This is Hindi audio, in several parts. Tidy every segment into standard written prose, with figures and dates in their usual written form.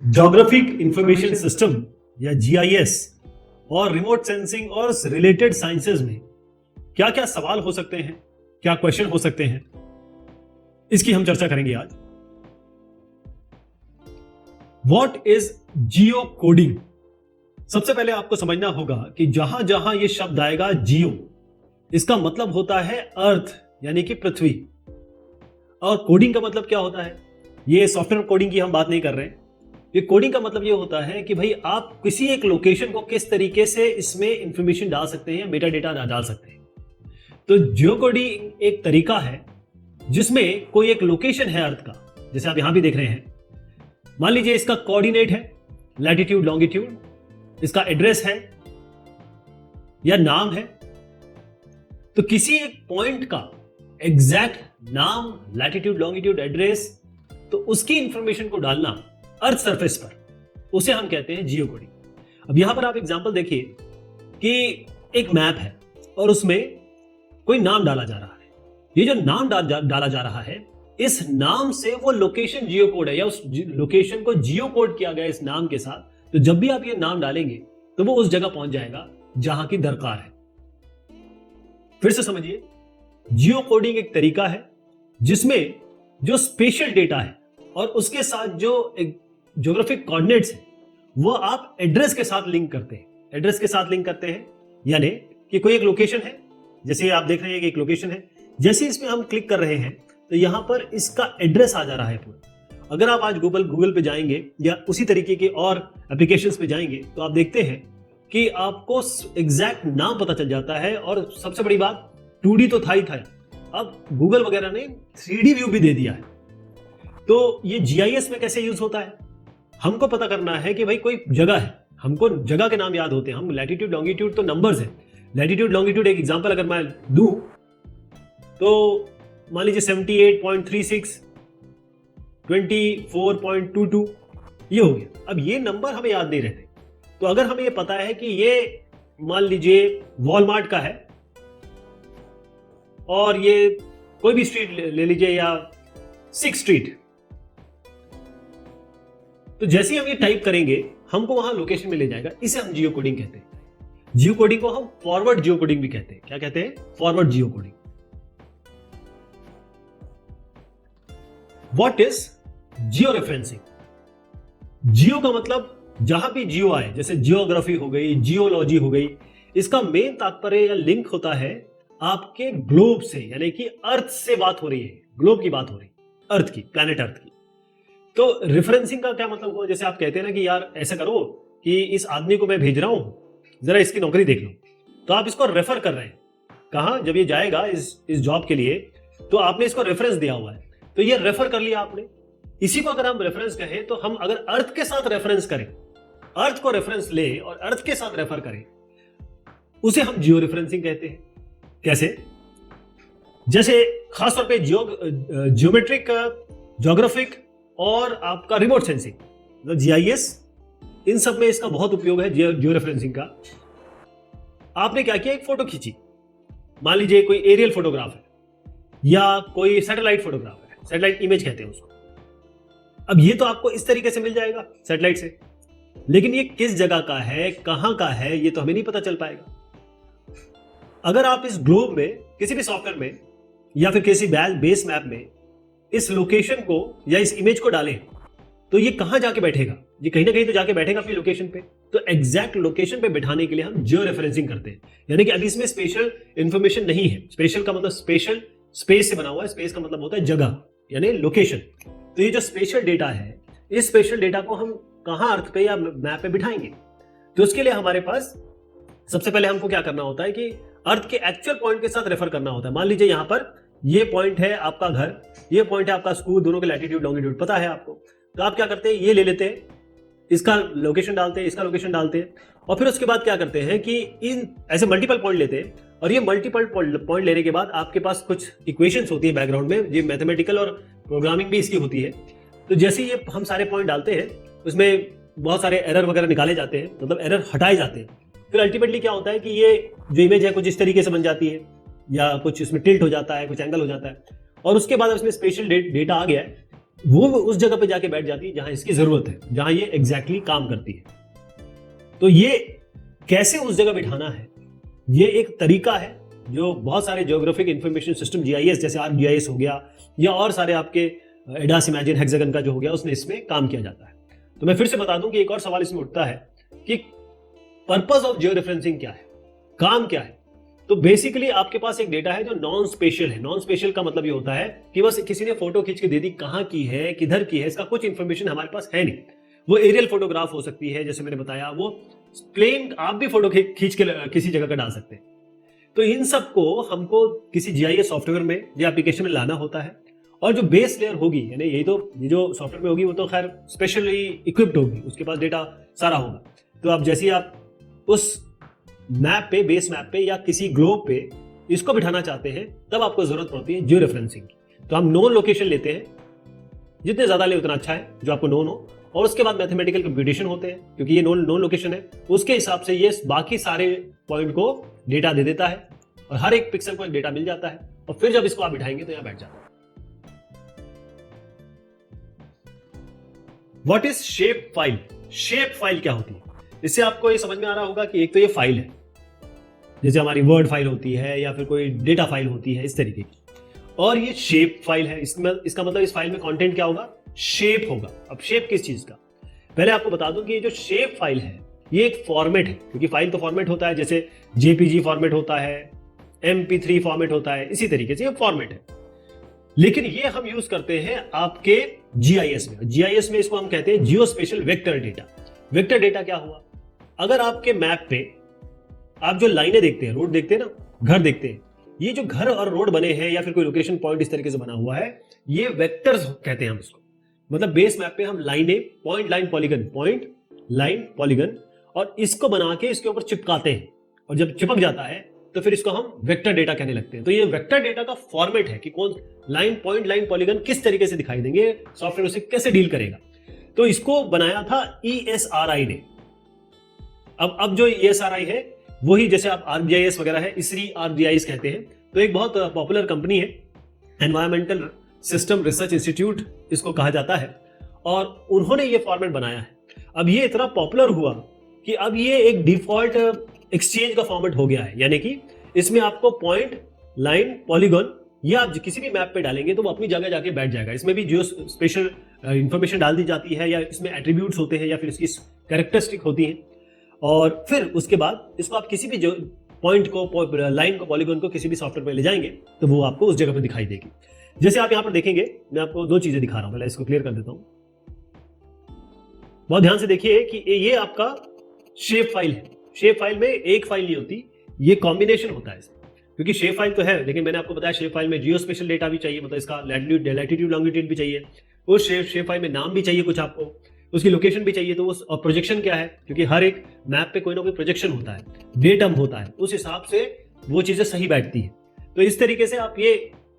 ज्योग्राफिक इंफॉर्मेशन सिस्टम या जीआईएस और रिमोट सेंसिंग और रिलेटेड साइंसेज में क्या क्या सवाल हो सकते हैं, क्या क्वेश्चन हो सकते हैं, इसकी हम चर्चा करेंगे आज। What is Jio coding? सबसे पहले आपको समझना होगा कि जहां जहां यह शब्द आएगा जियो, इसका मतलब होता है अर्थ यानी कि पृथ्वी। और कोडिंग का मतलब क्या होता है? ये सॉफ्टवेयर कोडिंग की हम बात नहीं कर रहे हैं। ये कोडिंग का मतलब ये होता है कि भाई आप किसी एक लोकेशन को किस तरीके से इसमें इंफॉर्मेशन डाल सकते हैं, मेटा डेटा डाल सकते हैं। तो जियो कोडिंग एक तरीका है जिसमें कोई एक लोकेशन है अर्थ का, जैसे आप यहां भी देख रहे हैं। मान लीजिए इसका कोऑर्डिनेट है लैटिट्यूड लॉन्गिट्यूड, इसका एड्रेस है या नाम है। तो किसी एक पॉइंट का एग्जैक्ट नाम, लैटिट्यूड लॉन्गिट्यूड, एड्रेस, तो उसकी इंफॉर्मेशन को डालना अर्थ सरफेस पर, उसे हम कहते हैं जियो कोडिंग। अब यहां पर आप एग्जांपल देखिए कि एक मैप है और उसमें कोई नाम डाला जा रहा है। ये जो नाम डाला जा रहा है, इस नाम से वो लोकेशन जियो कोड है या उस लोकेशन को जियो कोड किया गया इस नाम के साथ। तो जब भी आप ये नाम डालेंगे तो वो उस जगह पहुंच जाएगा जहां की दरकार है। फिर से समझिए, जियो कोडिंग एक तरीका है जिसमें जो स्पेशल डेटा है और उसके साथ जो ज्योग्राफिक कोऑर्डिनेट्स है वो आप एड्रेस के साथ लिंक करते हैं। एड्रेस के साथ लिंक करते हैं यानी कि कोई एक लोकेशन है, जैसे आप देख रहे हैं कि एक लोकेशन है, जैसे इसमें हम क्लिक कर रहे हैं तो यहां पर इसका एड्रेस आ जा रहा है पूरा। अगर आप आज गूगल पे जाएंगे या उसी तरीके के और एप्लीकेशंस पे जाएंगे तो आप देखते हैं कि आपको एग्जैक्ट नाम पता चल जाता है। और सबसे बड़ी बात, 2D तो था ही था, अब गूगल वगैरह ने 3D व्यू भी दे दिया है। तो ये जीआईएस में कैसे यूज होता है? हमको पता करना है कि भाई कोई जगह है, हमको जगह के नाम याद होते हैं। हम लैटिट्यूड लॉन्गिट्यूड तो नंबर्स है, लैटिट्यूड लॉन्गिट्यूड एक एग्जांपल अगर मैं दूं तो मान लीजिए 78.36, 24.22 ये हो गया। अब ये नंबर हमें याद नहीं रहते, तो अगर हमें ये पता है कि ये मान लीजिए वॉलमार्ट का है और ये कोई भी स्ट्रीट ले लीजिए या 6 स्ट्रीट, तो जैसे ही हम ये टाइप करेंगे हमको वहां लोकेशन में ले जाएगा। इसे हम जियो कोडिंग कहते हैं। जियो कोडिंग को हम फॉरवर्ड जियो कोडिंग भी कहते हैं। क्या कहते हैं? Forward geocoding. What is georeferencing? Geo का मतलब जहां भी जियो आए, जैसे जियोग्राफी हो गई, जियोलॉजी हो गई, इसका मेन तात्पर्य या लिंक होता है आपके ग्लोब से, यानी कि अर्थ से बात हो रही है, ग्लोब की बात हो रही है, अर्थ की, प्लैनेट अर्थ की। तो रेफरेंसिंग का क्या मतलब हुआ? जैसे आप कहते हैं ना कि यार ऐसा करो कि इस आदमी को मैं भेज रहा हूं, जरा इसकी नौकरी देख लो, तो आप इसको रेफर कर रहे हैं। कहां? जब ये जाएगा इस जॉब के लिए तो आपने इसको रेफरेंस दिया हुआ है, तो ये रेफर कर लिया आपने। इसी को अगर हम रेफरेंस कहें तो हम अगर अर्थ के साथ रेफरेंस करें, अर्थ को रेफरेंस ले और अर्थ के साथ रेफर करें, उसे हम जियो रेफरेंसिंग कहते हैं। कैसे? जैसे खासतौर पे जियोमेट्रिक, ज्योग्राफिक और आपका रिमोट सेंसिंग, मतलब जीआईएस, इन सब में इसका बहुत उपयोग है जियो रेफरेंसिंग का। आपने क्या किया? एक फोटो खींची, मान लीजिए कोई एरियल फोटोग्राफ है या कोई सैटेलाइट फोटोग्राफ है, सैटेलाइट इमेज कहते हैं उसको। अब ये तो आपको इस तरीके से मिल जाएगा सैटेलाइट से, लेकिन ये किस जगह का है, कहां का है, ये तो हमें नहीं पता चल पाएगा। अगर आप इस ग्लोब में, किसी भी सॉफ्टवेयर में या फिर किसी बेस मैप में इस लोकेशन को या इस इमेज को डालें तो ये कहां जाके बैठेगा? ये कहीं ना कहीं तो जाके बैठेगा अपनी लोकेशन पे। तो एग्जैक्ट लोकेशन पे बैठाने के लिए हम जियो रेफरेंसिंग करते हैं। यानी कि अभी इसमें स्पेशल इंफॉर्मेशन नहीं है। स्पेशल का मतलब स्पेशल, स्पेस से बना हुआ है, स्पेस का मतलब होता है जगह यानी लोकेशन। तो ये जो स्पेशल डेटा है, इस स्पेशल डेटा को हम कहां अर्थ पे या मैप पे बिठाएंगे? तो उसके लिए हमारे पास सबसे पहले हमको क्या करना होता है कि अर्थ के एक्चुअल पॉइंट के साथ रेफर करना होता है। मान लीजिए यहां पर ये पॉइंट है आपका घर, ये पॉइंट है आपका स्कूल, दोनों के लैटिट्यूड लॉन्गिट्यूड पता है आपको। तो आप क्या करते हैं? ये ले लेते हैं, इसका लोकेशन डालते हैं, इसका लोकेशन डालते हैं, और फिर उसके बाद क्या करते हैं कि इन ऐसे मल्टीपल पॉइंट लेते हैं। और ये मल्टीपल पॉइंट लेने के बाद आपके पास कुछ इक्वेशंस होती है बैकग्राउंड में, ये मैथमेटिकल और प्रोग्रामिंग भी इसकी होती है। तो जैसे ये हम सारे पॉइंट डालते हैं, उसमें बहुत सारे एरर वगैरह निकाले जाते हैं, मतलब एरर हटाए जाते हैं। फिर अल्टीमेटली क्या होता है कि ये जो इमेज है कुछ इस तरीके से बन जाती है, या कुछ इसमें टिल्ट हो जाता है, कुछ एंगल हो जाता है। और उसके बाद इसमें स्पेशल डेटा आ गया है वो उस जगह पे जाके बैठ जाती है जहां इसकी जरूरत है, जहां ये एग्जैक्टली काम करती है। तो ये कैसे उस जगह बिठाना है, ये एक तरीका है जो बहुत सारे ज्योग्राफिक इंफॉर्मेशन सिस्टम जीआईएस जैसे ArcGIS हो गया या और सारे आपके एडास इमेजिन हेक्सागन का जो हो गया उसमें इसमें काम किया जाता है। तो मैं फिर से बता दूं कि एक और सवाल इसमें उठता है कि पर्पस ऑफ जियो रेफरेंसिंग क्या है, काम क्या है। तो बेसिकली आपके पास एक डेटा है जो नॉन स्पेशल है। नॉन स्पेशल का मतलब ये होता है कि बस किसी ने फोटो खींच के दे दी, कहां की है, किधर की है, इसका कुछ इंफॉर्मेशन हमारे पास है नहीं। वो एरियल फोटोग्राफ हो सकती है, जैसे मैंने बताया, वो प्लेन आप भी फोटो खींच के किसी जगह का डाल सकते हैं। तो इन सबको हमको किसी जीआईएस सॉफ्टवेयर में या एप्लीकेशन में लाना होता है, और जो बेस लेयर होगी, यानी यही तो ये जो सॉफ्टवेयर में होगी वो तो खैर स्पेशली इक्विप्ड होगी, उसके पास डेटा सारा होगा। तो आप जैसे ही आप उस मैप पे, बेस मैप पे या किसी ग्लोब पे इसको बिठाना चाहते हैं, तब आपको जरूरत पड़ती है जियो रेफरेंसिंग की। तो हम नोन लोकेशन लेते हैं, जितने ज्यादा ले उतना अच्छा है जो आपको नोन हो, और उसके बाद मैथमेटिकल कंप्यूटेशन होते हैं, क्योंकि ये नोन लोकेशन है, उसके हिसाब से ये बाकी सारे पॉइंट को डेटा दे देता है और हर एक पिक्सल को एक डेटा मिल जाता है, और फिर जब इसको आप बिठाएंगे तो यहां बैठ जाता है। What is shape file? Shape file क्या होती है? इससे आपको ये समझ में आ रहा होगा कि एक तो ये फाइल है, जैसे हमारी वर्ड फाइल होती है या फिर कोई डेटा फाइल होती है इस तरीके की, और ये शेप फाइल है। इसमें इसका मतलब इस फाइल में कंटेंट क्या होगा? शेप होगा। अब शेप किस चीज का? पहले आपको बता दूं कि ये जो शेप फाइल है ये एक फॉर्मेट है, क्योंकि फाइल तो फॉर्मेट होता है, जैसे जेपीजी फॉर्मेट होता है, MP3 फॉर्मेट होता है, इसी तरीके से ये फॉर्मेट है। लेकिन ये हम यूज करते हैं आपके जीआईएस में। जीआईएस में इसको हम कहते हैं geospatial vector data. Vector data क्या हुआ? अगर आपके मैप पे आप जो लाइनें देखते हैं, रोड देखते हैं ना, घर देखते हैं, ये जो घर और रोड बने हैं या फिर कोई लोकेशन पॉइंट इस तरीके से बना हुआ है, ये वेक्टर्स कहते हैं हम इसको। मतलब बेस मैप पे हम लाइनें, point line polygon, point line polygon, और इसको बना के इसके ऊपर चिपकाते हैं, और जब चिपक जाता है तो फिर इसको हम वेक्टर डेटा कहने लगते हैं। तो ये वेक्टर डेटा का फॉर्मेट है कि कौन लाइन, पॉइंट लाइन पॉलीगन किस तरीके से दिखाई देंगे, सॉफ्टवेयर उसे कैसे डील करेगा। तो इसको बनाया था ESRI ने। अब जो ESRI है वही, जैसे आप ArcGIS वगैरह है, ISRI ArcGIS कहते हैं। तो एक बहुत पॉपुलर कंपनी है, एनवायरमेंटल सिस्टम रिसर्च इंस्टीट्यूट इसको कहा जाता है, और उन्होंने ये फॉर्मेट बनाया है। अब ये इतना पॉपुलर हुआ कि अब ये एक डिफॉल्ट एक्सचेंज का फॉर्मेट हो गया है, यानी कि इसमें आपको पॉइंट, लाइन, पॉलीगन, ये आप किसी भी मैप पे डालेंगे तो वो अपनी जगह जाके बैठ जाएगा। इसमें भी जो स्पेशल इंफॉर्मेशन डाल दी जाती है, या इसमें एट्रीब्यूट्स होते हैं, या फिर इसकी कैरेक्टरिस्टिक होती हैं, और फिर उसके बाद इसको आप किसी भी जो पॉइंट को, लाइन को, पॉलीगन को किसी भी सॉफ्टवेयर पे ले जाएंगे तो वो आपको उस जगह पे दिखाई देगी। जैसे आप यहां पर देखेंगे, मैं आपको दो चीजें दिखा रहा हूं, पहले इसको क्लियर कर देता हूं। बहुत ध्यान से देखिए कि ये आपका शेप फाइल है। शेप फाइल में एक फाइल नहीं होती, ये कॉम्बिनेशन होता है इसमें, क्योंकि शेप फाइल तो है, लेकिन मैंने आपको बताया शेप फाइल में जियो स्पेशल डेटा भी चाहिए, मतलब इसका लैटिट्यूड लॉन्गिट्यूड भी चाहिए, उस शेप फाइल में नाम भी चाहिए कुछ आपको, उसकी लोकेशन भी चाहिए, तो उस और प्रोजेक्शन क्या है, क्योंकि हर एक मैप पे कोई ना कोई प्रोजेक्शन होता है, डेटम होता है, उस हिसाब से वो चीजें सही बैठती है। तो इस तरीके से आप ये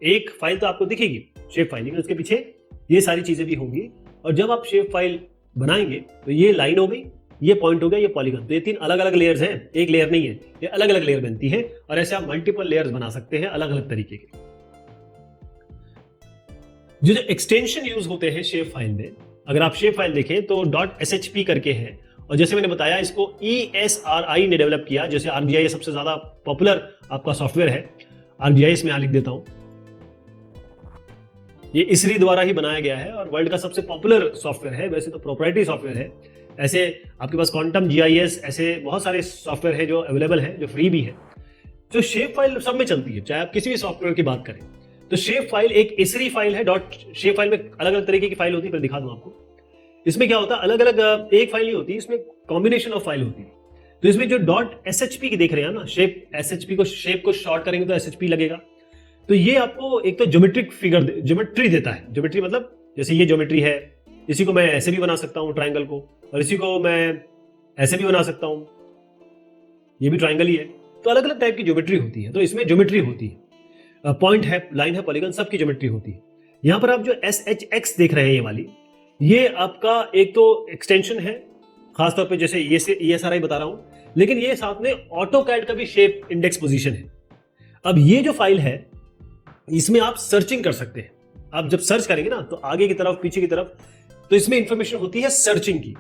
एक फाइल तो आपको दिखेगी शेप फाइल, लेकिन उसके पीछे ये सारी चीजें भी होंगी, और जब आप शेप फाइल बनाएंगे तो ये लाइन हो गई, ये पॉइंट हो गया, ये पॉलीगन। तो ये तीन अलग अलग लेयर्स हैं, एक लेयर नहीं है, ये अलग अलग लेयर बनती है, और ऐसे आप मल्टीपल लेयर्स बना सकते हैं अलग अलग तरीके के। जो एक्सटेंशन यूज होते हैं शेप फाइल में, अगर आप शेप फाइल देखें तो .shp करके है, और जैसे मैंने बताया इसको ESRI ने डेवलप किया। जैसे ArcGIS सबसे ज्यादा पॉपुलर आपका सॉफ्टवेयर है, ArcGIS में यहां लिख देता हूं, ये ISRI द्वारा ही बनाया गया है और वर्ल्ड का सबसे पॉपुलर सॉफ्टवेयर है। वैसे तो प्रोप्राइटरी सॉफ्टवेयर है, ऐसे आपके पास क्वांटम GIS, ऐसे बहुत सारे सॉफ्टवेयर है जो अवेलेबल है, जो फ्री भी है, जो शेप फाइल सब में चलती है, चाहे आप किसी भी सॉफ्टवेयर की बात करें। तो शेप फाइल एक ISRI फाइल है। शेप फाइल में अलग अलग तरीके की फाइल होती है, दिखा दूं आपको। इसमें क्या होता है, अलग अलग एक फाइल नहीं होती, इसमें कॉम्बिनेशन ऑफ फाइल होती है। तो इसमें जो .shp की देख रहे हैं ना, शेप SHP को, शेप को शॉर्ट करेंगे तो SHP लगेगा। तो ये आपको एक तो ज्योमेट्री देता है। ज्योमेट्री मतलब जैसे ये ज्योमेट्री है, इसी को मैं ऐसे भी बना सकता हूं ट्राइंगल को, और इसी को मैं ऐसे भी बना सकता हूं, ये भी ट्राइंगल ही है। तो अलग अलग टाइप की ज्योमेट्री होती है, तो इसमें ज्योमेट्री होती है, पॉइंट है, लाइन है, पॉलीगन, सबकी ज्योमेट्री होती है। यहां पर आप जो SHX देख रहे हैं, ये वाली, ये आपका एक तो एक्सटेंशन है, खासतौर पे जैसे ये से ESRI बता रहा हूं, लेकिन ये साथ में ऑटोकैड का भी शेप इंडेक्स पोजीशन है। अब ये जो फाइल है, इसमें आप सर्चिंग कर सकते हैं। आप जब सर्च करेंगे ना तो आगे की तरफ पीछे की तरफ, तो इसमें इंफॉर्मेशन होती है सर्चिंग की।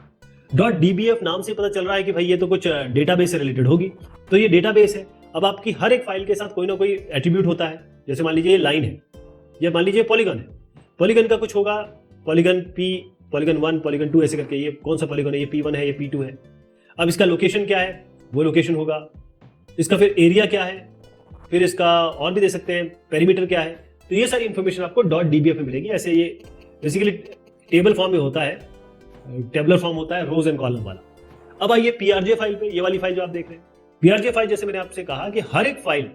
.dbf नाम से पता चल रहा है कि भाई ये तो कुछ डेटाबेस से रिलेटेड होगी, तो ये डेटाबेस है। अब आपकी हर एक फाइल के साथ कोई ना कोई एट्रीब्यूट होता है। जैसे मान लीजिए ये लाइन है, ये मान लीजिए पॉलीगन है, पॉलीगन का कुछ होगा, पॉलीगन P, पॉलीगन 1, पॉलीगन 2 ऐसे करके। ये कौन सा पॉलीगन है, ये P1 है, ये P2 है। अब इसका लोकेशन क्या है, वो लोकेशन होगा। इसका फिर एरिया क्या है, फिर इसका और भी दे सकते हैं पेरीमीटर क्या है। तो ये सारी इंफॉर्मेशन आपको .dbf में मिलेगी। ऐसे ये बेसिकली टेबल फॉर्म में होता है, टेबलर फॉर्म होता है, रोज एंड कॉलम वाला। अब आइए PRJ फाइल पे, ये वाली फाइल जो आप देख रहे हैं PRJ फाइल, जैसे मैंने आपसे कहा कि हर एक फाइल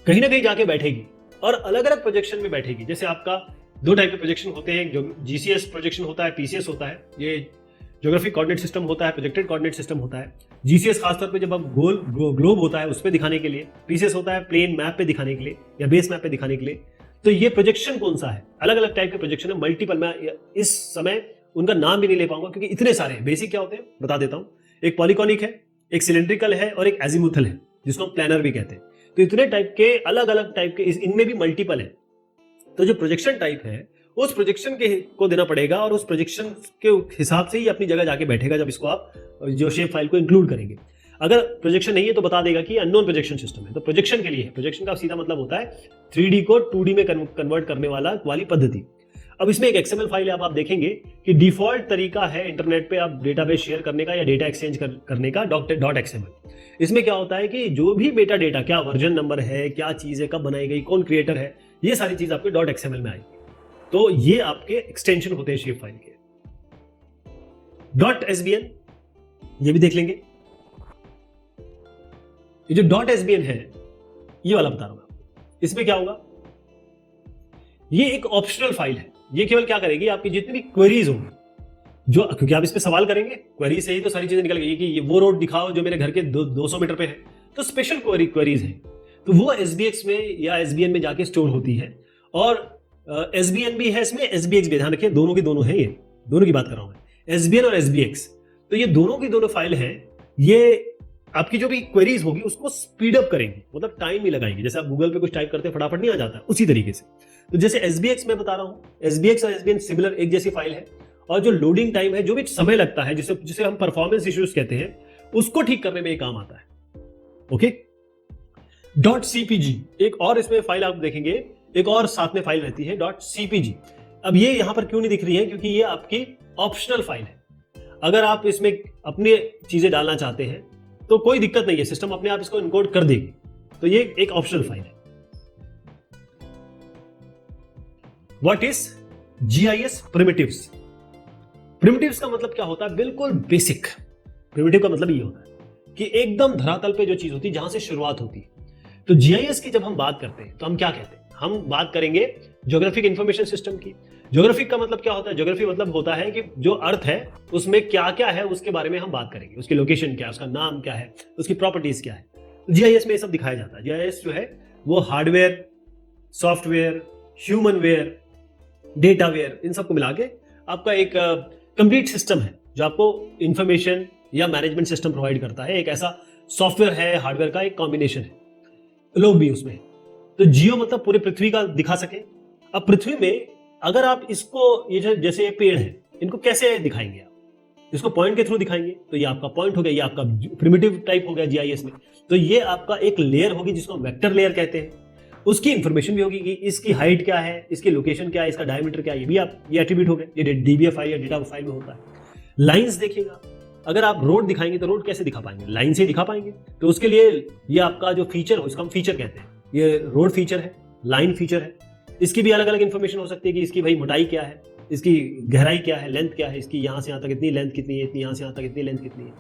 कहीं ना कहीं जाके बैठेगी और अलग अलग प्रोजेक्शन में बैठेगी। जैसे आपका दो टाइप के प्रोजेक्शन होते हैं, जो GCS प्रोजेक्शन होता है, PCS होता है। ये ज्योग्राफिक कोऑर्डिनेट सिस्टम होता है, प्रोजेक्टेड कोऑर्डिनेट सिस्टम होता है। GCS खासतौर पे जब आप ग्लोब होता है उस पर दिखाने के लिए, PCS होता है प्लेन मैप पे दिखाने के लिए या बेस मैप पे दिखाने के लिए। तो ये प्रोजेक्शन कौन सा है, अलग अलग टाइप के प्रोजेक्शन है, मल्टीपल। मैं इस समय उनका नाम भी नहीं ले पाऊंगा क्योंकि इतने सारे हैं। बेसिक क्या होते हैं बता देता हूं, एक पॉलीकॉनिक है, एक सिलेंड्रिकल है और एक एजीमुथल है जिसको हम प्लानर भी कहते हैं। तो इतने टाइप के अलग अलग टाइप के, इनमें भी मल्टीपल है। तो जो प्रोजेक्शन टाइप है उस प्रोजेक्शन के को देना पड़ेगा और उस प्रोजेक्शन के हिसाब से ही अपनी जगह जाके बैठेगा जब इसको आप जो शेप फाइल को इंक्लूड करेंगे। अगर प्रोजेक्शन नहीं है तो बता देगा कि अननोन प्रोजेक्शन सिस्टम है। तो प्रोजेक्शन के लिए है, प्रोजेक्शन का सीधा मतलब होता है 3D को 2D में कन्वर्ट करने वाली पद्धति। अब इसमें एक XML फाइल है। अब आप देखेंगे कि डिफॉल्ट तरीका है इंटरनेट पे आप डेटाबेस शेयर करने का या डेटा एक्सचेंज करने का .xml। इसमें क्या होता है कि जो भी मेटा डेटा, क्या वर्जन नंबर है, क्या चीज है, कब बनाई गई, कौन क्रिएटर है, ये सारी चीज आपके .xml में आएगी। तो ये आपके एक्सटेंशन होते हैं शेप फाइल के। .sbn ये भी देख लेंगे। ये जो .sbn है ये वाला बता रहा हूं आपको। इसमें क्या होगा, ये एक ऑप्शनल फाइल है। ये केवल क्या करेगी, आपकी जितनी भी क्वेरीज होंगी, जो क्योंकि आप इस पे सवाल करेंगे, क्वेरी से ही तो सारी चीजें निकल गई कि ये वो रोड दिखाओ जो मेरे घर के 200 मीटर पे है। तो स्पेशल क्वेरीज है, तो वो SBX में या SBN में जाके स्टोर होती है। और SBN भी है इसमें, SBX भी। ध्यान रखिए दोनों की दोनों है, ये दोनों की बात कर रहा हूं मैं, SBN और SBX। तो ये दोनों की दोनों फाइल है। ये आपकी जो भी क्वेरीज होगी उसको स्पीड अप करेंगी, मतलब टाइम ही लगाएंगे। जैसे आप गूगल पे कुछ टाइप करते हैं फटाफट नहीं आ जाता, उसी तरीके से। तो जैसे SBX मैं बता रहा हूं, SBX और SBN सिमिलर एक जैसी फाइल है। और जो लोडिंग टाइम है, जो भी समय लगता है, जिसे हम परफॉर्मेंस इश्यूज कहते हैं, उसको ठीक करने में काम आता है। ओके। .cpg एक और इसमें फाइल आप देखेंगे, एक और साथ में फाइल रहती है .cpg। अब ये यहां पर क्यों नहीं दिख रही है, क्योंकि ये आपकी ऑप्शनल फाइल है। अगर आप इसमें अपनी चीजें डालना चाहते हैं तो कोई दिक्कत नहीं है, सिस्टम अपने आप इसको इनकोड कर देगी। तो ये एक ऑप्शनल फाइल है। What is GIS primitives? Primitives का मतलब क्या होता है, बिल्कुल बेसिक। प्रिमिटिव का मतलब ये होता है कि एकदम धरातल पे जो चीज होती है, जहां से शुरुआत होती है। तो GIS की जब हम बात करते हैं तो हम क्या कहते हैं, हम बात करेंगे ज्योग्राफिक इंफॉर्मेशन सिस्टम की। ज्योग्राफिक का मतलब क्या होता है, ज्योग्राफी मतलब होता है कि जो अर्थ है उसमें क्या क्या है उसके बारे में हम बात करेंगे। उसकी लोकेशन क्या है, उसका नाम क्या है, उसकी प्रॉपर्टीज क्या है। तो GIS में ये सब दिखाया जाता है। GIS जो है वो हार्डवेयर, सॉफ्टवेयर, ह्यूमनवेयर, डेटावेयर, इन सबको मिला के आपका एक कंप्लीट सिस्टम है जो आपको इंफॉर्मेशन या मैनेजमेंट सिस्टम प्रोवाइड करता है। एक ऐसा सॉफ्टवेयर है, हार्डवेयर का एक कॉम्बिनेशन है, लोग भी उसमें। तो जियो मतलब पूरे पृथ्वी का दिखा सके। अब पृथ्वी में अगर आप इसको, ये जैसे ये पेड़ है, इनको कैसे दिखाएंगे आप, इसको पॉइंट के थ्रू दिखाएंगे। तो ये आपका पॉइंट हो गया, ये आपका प्रिमिटिव टाइप हो गया GIS में। तो ये आपका एक लेयर होगी जिसको हम वेक्टर लेयर कहते हैं। उसकी इंफॉर्मेशन भी होगी कि इसकी हाइट क्या है, इसकी लोकेशन क्या है, इसका डायमीटर क्या है, ये भी आप ये एट्रीब्यूट हो गए। ये DBF फाइल या डेटा फाइल में होता है। लाइंस देखिएगा, अगर आप रोड दिखाएंगे तो रोड कैसे दिखा पाएंगे, लाइन से दिखा पाएंगे। तो उसके लिए ये आपका जो फीचर हो, इसको हम फीचर कहते हैं। ये रोड फीचर है, लाइन फीचर है। इसकी भी अलग अलग इंफॉर्मेशन हो सकती है कि इसकी भाई मोटाई क्या है, इसकी गहराई क्या है, लेंथ क्या है, इसकी यहां से यहां तक इतनी लेंथ कितनी है, इतनी यहां से यहां तक इतनी लेंथ कितनी है।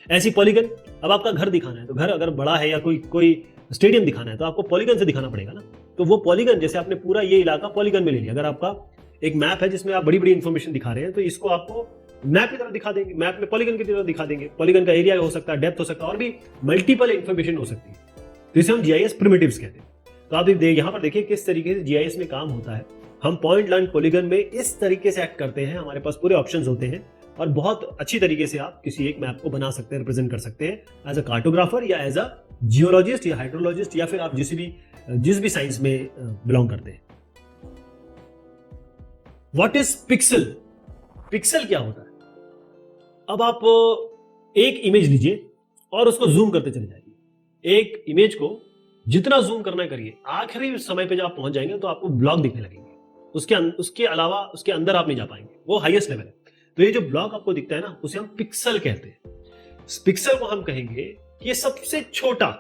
ऐसी पॉलीगन, अब आपका घर दिखाना है तो घर अगर बड़ा है या कोई स्टेडियम दिखाना है तो आपको पॉलीगन से दिखाना पड़ेगा ना। तो वो पॉलीगन, जैसे आपने पूरा ये इलाका पॉलीगन में ले लिया। अगर आपका एक मैप है जिसमें आप बड़ी बड़ी इंफॉर्मेशन दिखा रहे हैं तो इसको आपको मैप की तरह दिखा देंगे, मैप में पॉलीगन की तरह दिखा देंगे। पॉलीगन का एरिया हो सकता है, डेप्थ हो सकता है, और भी मल्टीपल इंफॉर्मेशन हो सकती है। तो इसे हम GIS प्रिमिटिव्स कहते हैं। तो आप यहाँ पर देखिए किस तरीके से GIS में काम होता है। हम पॉइंट लर्न पॉलीगन में इस तरीके से एक्ट करते हैं, हमारे पास पूरे ऑप्शंस होते हैं और बहुत अच्छी तरीके से आप किसी एक मैप को बना सकते हैं, रिप्रेजेंट कर सकते हैं एज अ कार्टोग्राफर या एज अ जियोलॉजिस्ट या हाइड्रोलॉजिस्ट, या फिर आप जिस भी साइंस में बिलोंग करते हैं। What is pixel? पिक्सल क्या होता है? अब आप एक इमेज लीजिए और उसको जूम करते चले जाइए। एक इमेज को जितना जूम करना करिए, आखिरी समय पे जब आप पहुंच जाएंगे तो आपको ब्लॉक दिखने लगेंगे। उसके अलावा उसके अंदर आप नहीं जा पाएंगे, वो हाईएस्ट लेवल है। तो ये जो ब्लॉक आपको दिखता है ना, उसे हम पिक्सल कहते हैं। पिक्सल को हम कहेंगे कि ये सबसे छोटा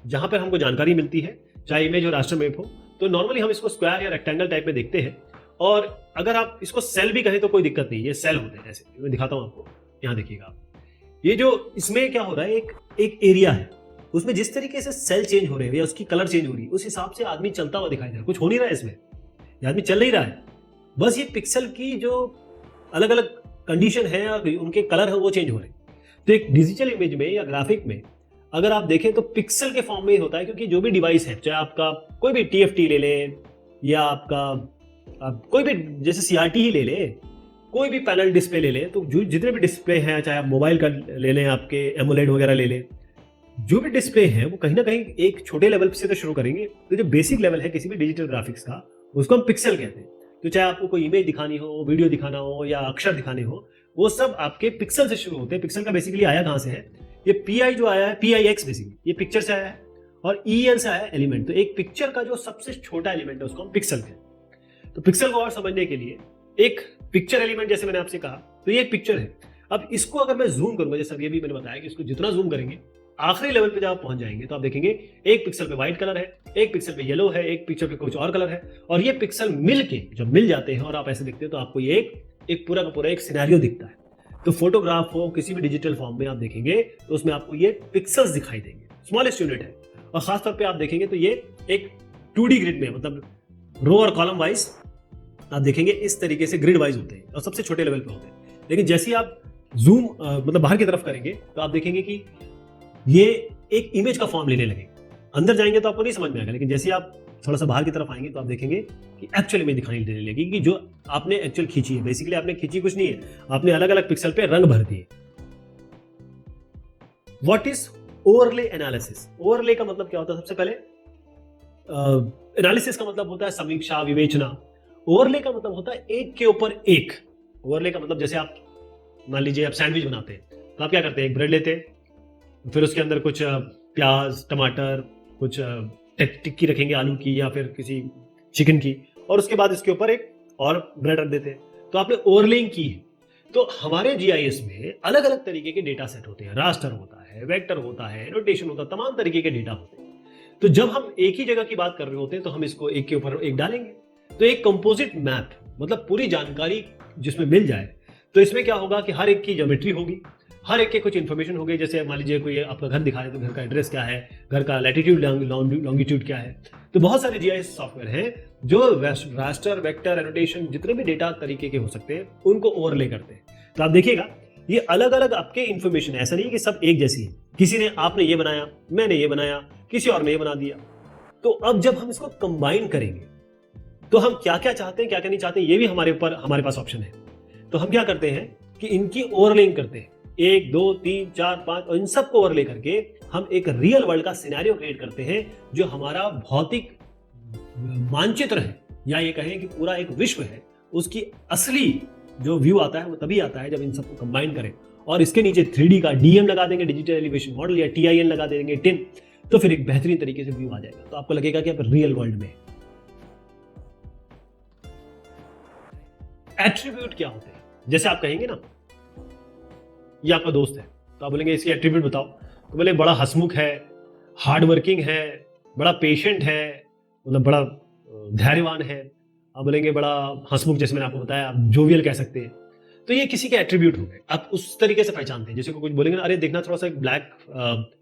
जहां पर हमको जानकारी मिलती है, चाहे इमेज हो रास्टर मैप हो, तो नॉर्मली हम इसको स्क्वायर या रेक्टेंगल टाइप में देखते हैं। और अगर आप इसको सेल भी कहें तो कोई दिक्कत नहीं, ये सेल होते हैं। ऐसे मैं दिखाता हूं आपको, यहां देखिएगा आप, ये जो इसमें क्या हो रहा है, एक एरिया है, उसमें जिस तरीके से सेल चेंज हो रहे हैं या उसकी कलर चेंज हो रही है, उस हिसाब से आदमी चलता हुआ दिखाई दे रहा है। कुछ हो नहीं रहा है इसमें, ये आदमी चल नहीं रहा है, बस ये पिक्सल की जो अलग अलग कंडीशन है और उनके कलर है वो चेंज हो रहे हैं। तो एक डिजिटल इमेज में या ग्राफिक में अगर आप देखें तो पिक्सल के फॉर्म में ही होता है, क्योंकि जो भी डिवाइस है, चाहे आपका कोई भी TFT ले लें या आपका आप कोई भी जैसे CRT ही ले लें, कोई भी पैनल डिस्प्ले ले लें, तो जो जितने भी डिस्प्ले हैं, चाहे आप मोबाइल का ले लें, आपके एमोलेड वगैरह ले लें, जो भी डिस्प्ले है वो कहीं ना कहीं एक छोटे लेवल से तो शुरू करेंगे। तो जो बेसिक लेवल है किसी भी डिजिटल ग्राफिक्स का, उसको हम पिक्सल कहते हैं। तो चाहे आपको कोई इमेज दिखानी हो, वीडियो दिखाना हो या अक्षर दिखाने हो, वो सब आपके पिक्सल से शुरू होते हैं। पिक्सल का बेसिकली आया कहां से है? ये PI जो आया है, PIX बेसिकली ये पिक्चर से आया है, और EL से आया है एलिमेंट। तो एक पिक्चर का जो सबसे छोटा एलिमेंट है उसको हम पिक्सल कहते हैं। तो पिक्सल को और समझने के लिए, एक पिक्चर एलिमेंट जैसे मैंने आपसे कहा, तो ये एक पिक्चर है। अब इसको अगर मैं जूम करूंगा, जैसे अभी मैंने बताया कि इसको जितना जूम करेंगे, आखिरी लेवल पे जब आप पहुंच जाएंगे तो आप देखेंगे एक पिक्सल पे व्हाइट कलर है, एक पिक्सल पे येलो है, एक पिक्सल पे कुछ और कलर है, और ये पिक्सल मिलके जब मिल जाते हैं और आप ऐसे दिखते हैं तो आपको ये एक पूरा का पूरा एक सिनेरियो दिखता है। तो फोटोग्राफ हो, किसी भी डिजिटल फॉर्म में आप देखेंगे तो उसमें आपको ये पिक्सल्स दिखाई देंगे, स्मॉलेस्ट यूनिट है। और खासतौर पे आप देखेंगे तो ये एक 2D ग्रिड में, मतलब रो और कॉलम वाइज आप देखेंगे इस तरीके से ग्रिड वाइज होते हैं और सबसे छोटे लेवल पे होते हैं। लेकिन जैसे ही आप जूम मतलब बाहर की तरफ करेंगे तो आप देखेंगे कि ये एक इमेज का फॉर्म लेने लगेगा। अंदर जाएंगे तो आपको नहीं समझ में आएगा, लेकिन जैसे आप थोड़ा सा बाहर की तरफ आएंगे तो आप देखेंगे कि एक्चुअल इमेज दिखाई देने लगेगी, कि जो आपने एक्चुअल खींची है। बेसिकली आपने खींची कुछ नहीं है, आपने अलग अलग पिक्सल पे रंग भर दिए। What is overlay analysis? Overlay का मतलब क्या होता है? सबसे पहले एनालिसिस का मतलब होता है समीक्षा, विवेचना। ओवरले का मतलब होता है एक के ऊपर एक। ओवरले का मतलब जैसे आप मान लीजिए आप सैंडविच बनाते हैं, तो आप क्या करते हैं, एक ब्रेड लेते हैं, फिर उसके अंदर कुछ प्याज, टमाटर, कुछ टिक्की रखेंगे आलू की या फिर किसी चिकन की, और उसके बाद इसके ऊपर एक और ब्रेड रख देते हैं। तो आपने ओवरलेइंग की है। तो हमारे GIS में अलग अलग तरीके के डेटा सेट होते हैं, रास्टर होता है, वेक्टर होता है, एनोटेशन होता है, तमाम तरीके के डेटा होते हैं। तो जब हम एक ही जगह की बात कर रहे होते हैं तो हम इसको एक के ऊपर एक डालेंगे, तो एक कंपोजिट मैप, मतलब पूरी जानकारी जिसमें मिल जाए। तो इसमें क्या होगा कि हर एक की ज्योमेट्री होगी, हर एक के कुछ इन्फॉर्मेशन होगी। जैसे मान लीजिए कोई आपका घर दिखा रहे तो घर का एड्रेस क्या है, घर का लैटिट्यूड लॉन्गिट्यूड क्या है। तो बहुत सारे GIS सॉफ्टवेयर हैं जो रास्टर, वेक्टर, एनोटेशन, जितने भी डेटा तरीके के हो सकते हैं उनको ओवरले करते हैं। तो आप देखिएगा ये अलग अलग आपके इन्फॉर्मेशन, ऐसा नहीं कि सब एक जैसी है। किसी ने, आपने ये बनाया, मैंने ये बनाया, किसी और ने ये बना दिया। तो अब जब हम इसको कंबाइन करेंगे तो हम क्या क्या चाहते हैं, क्या क्या नहीं चाहते, ये भी हमारे पास ऑप्शन है। तो हम क्या करते हैं कि इनकी ओवरलेइंग करते हैं, 1 2 3 4 5, और इन सबको ओवरले करके हम एक रियल वर्ल्ड का सिनेरियो क्रिएट करते हैं, जो हमारा भौतिक मानचित्र है, या ये कहें कि पूरा एक विश्व है, उसकी असली जो व्यू आता है वो तभी आता है जब इन सबको कंबाइन करें। और इसके नीचे 3D का DM लगा देंगे, डिजिटल एलिवेशन मॉडल, या TIN लगा देंगे, TIN, तो फिर एक बेहतरीन तरीके से व्यू आ जाएगा। तो आपको लगेगा कि आप रियल वर्ल्ड में। एट्रीब्यूट क्या होते हैं? जैसे आप कहेंगे ना, ये आपका दोस्त है, तो आप बोलेंगे इसके एट्रीब्यूट बताओ, तो बोले बड़ा हंसमुख है, हार्ड वर्किंग है, बड़ा पेशेंट है, मतलब बड़ा धैर्यवान है। आप बोलेंगे बड़ा हंसमुख, जैसे मैंने आपको बताया, आप जोवियल कह सकते हैं। तो ये किसी के एट्रीब्यूट हो गए, आप उस तरीके से पहचानते हैं। जैसे कुछ बोलेंगे ना, अरे देखना थोड़ा सा ब्लैक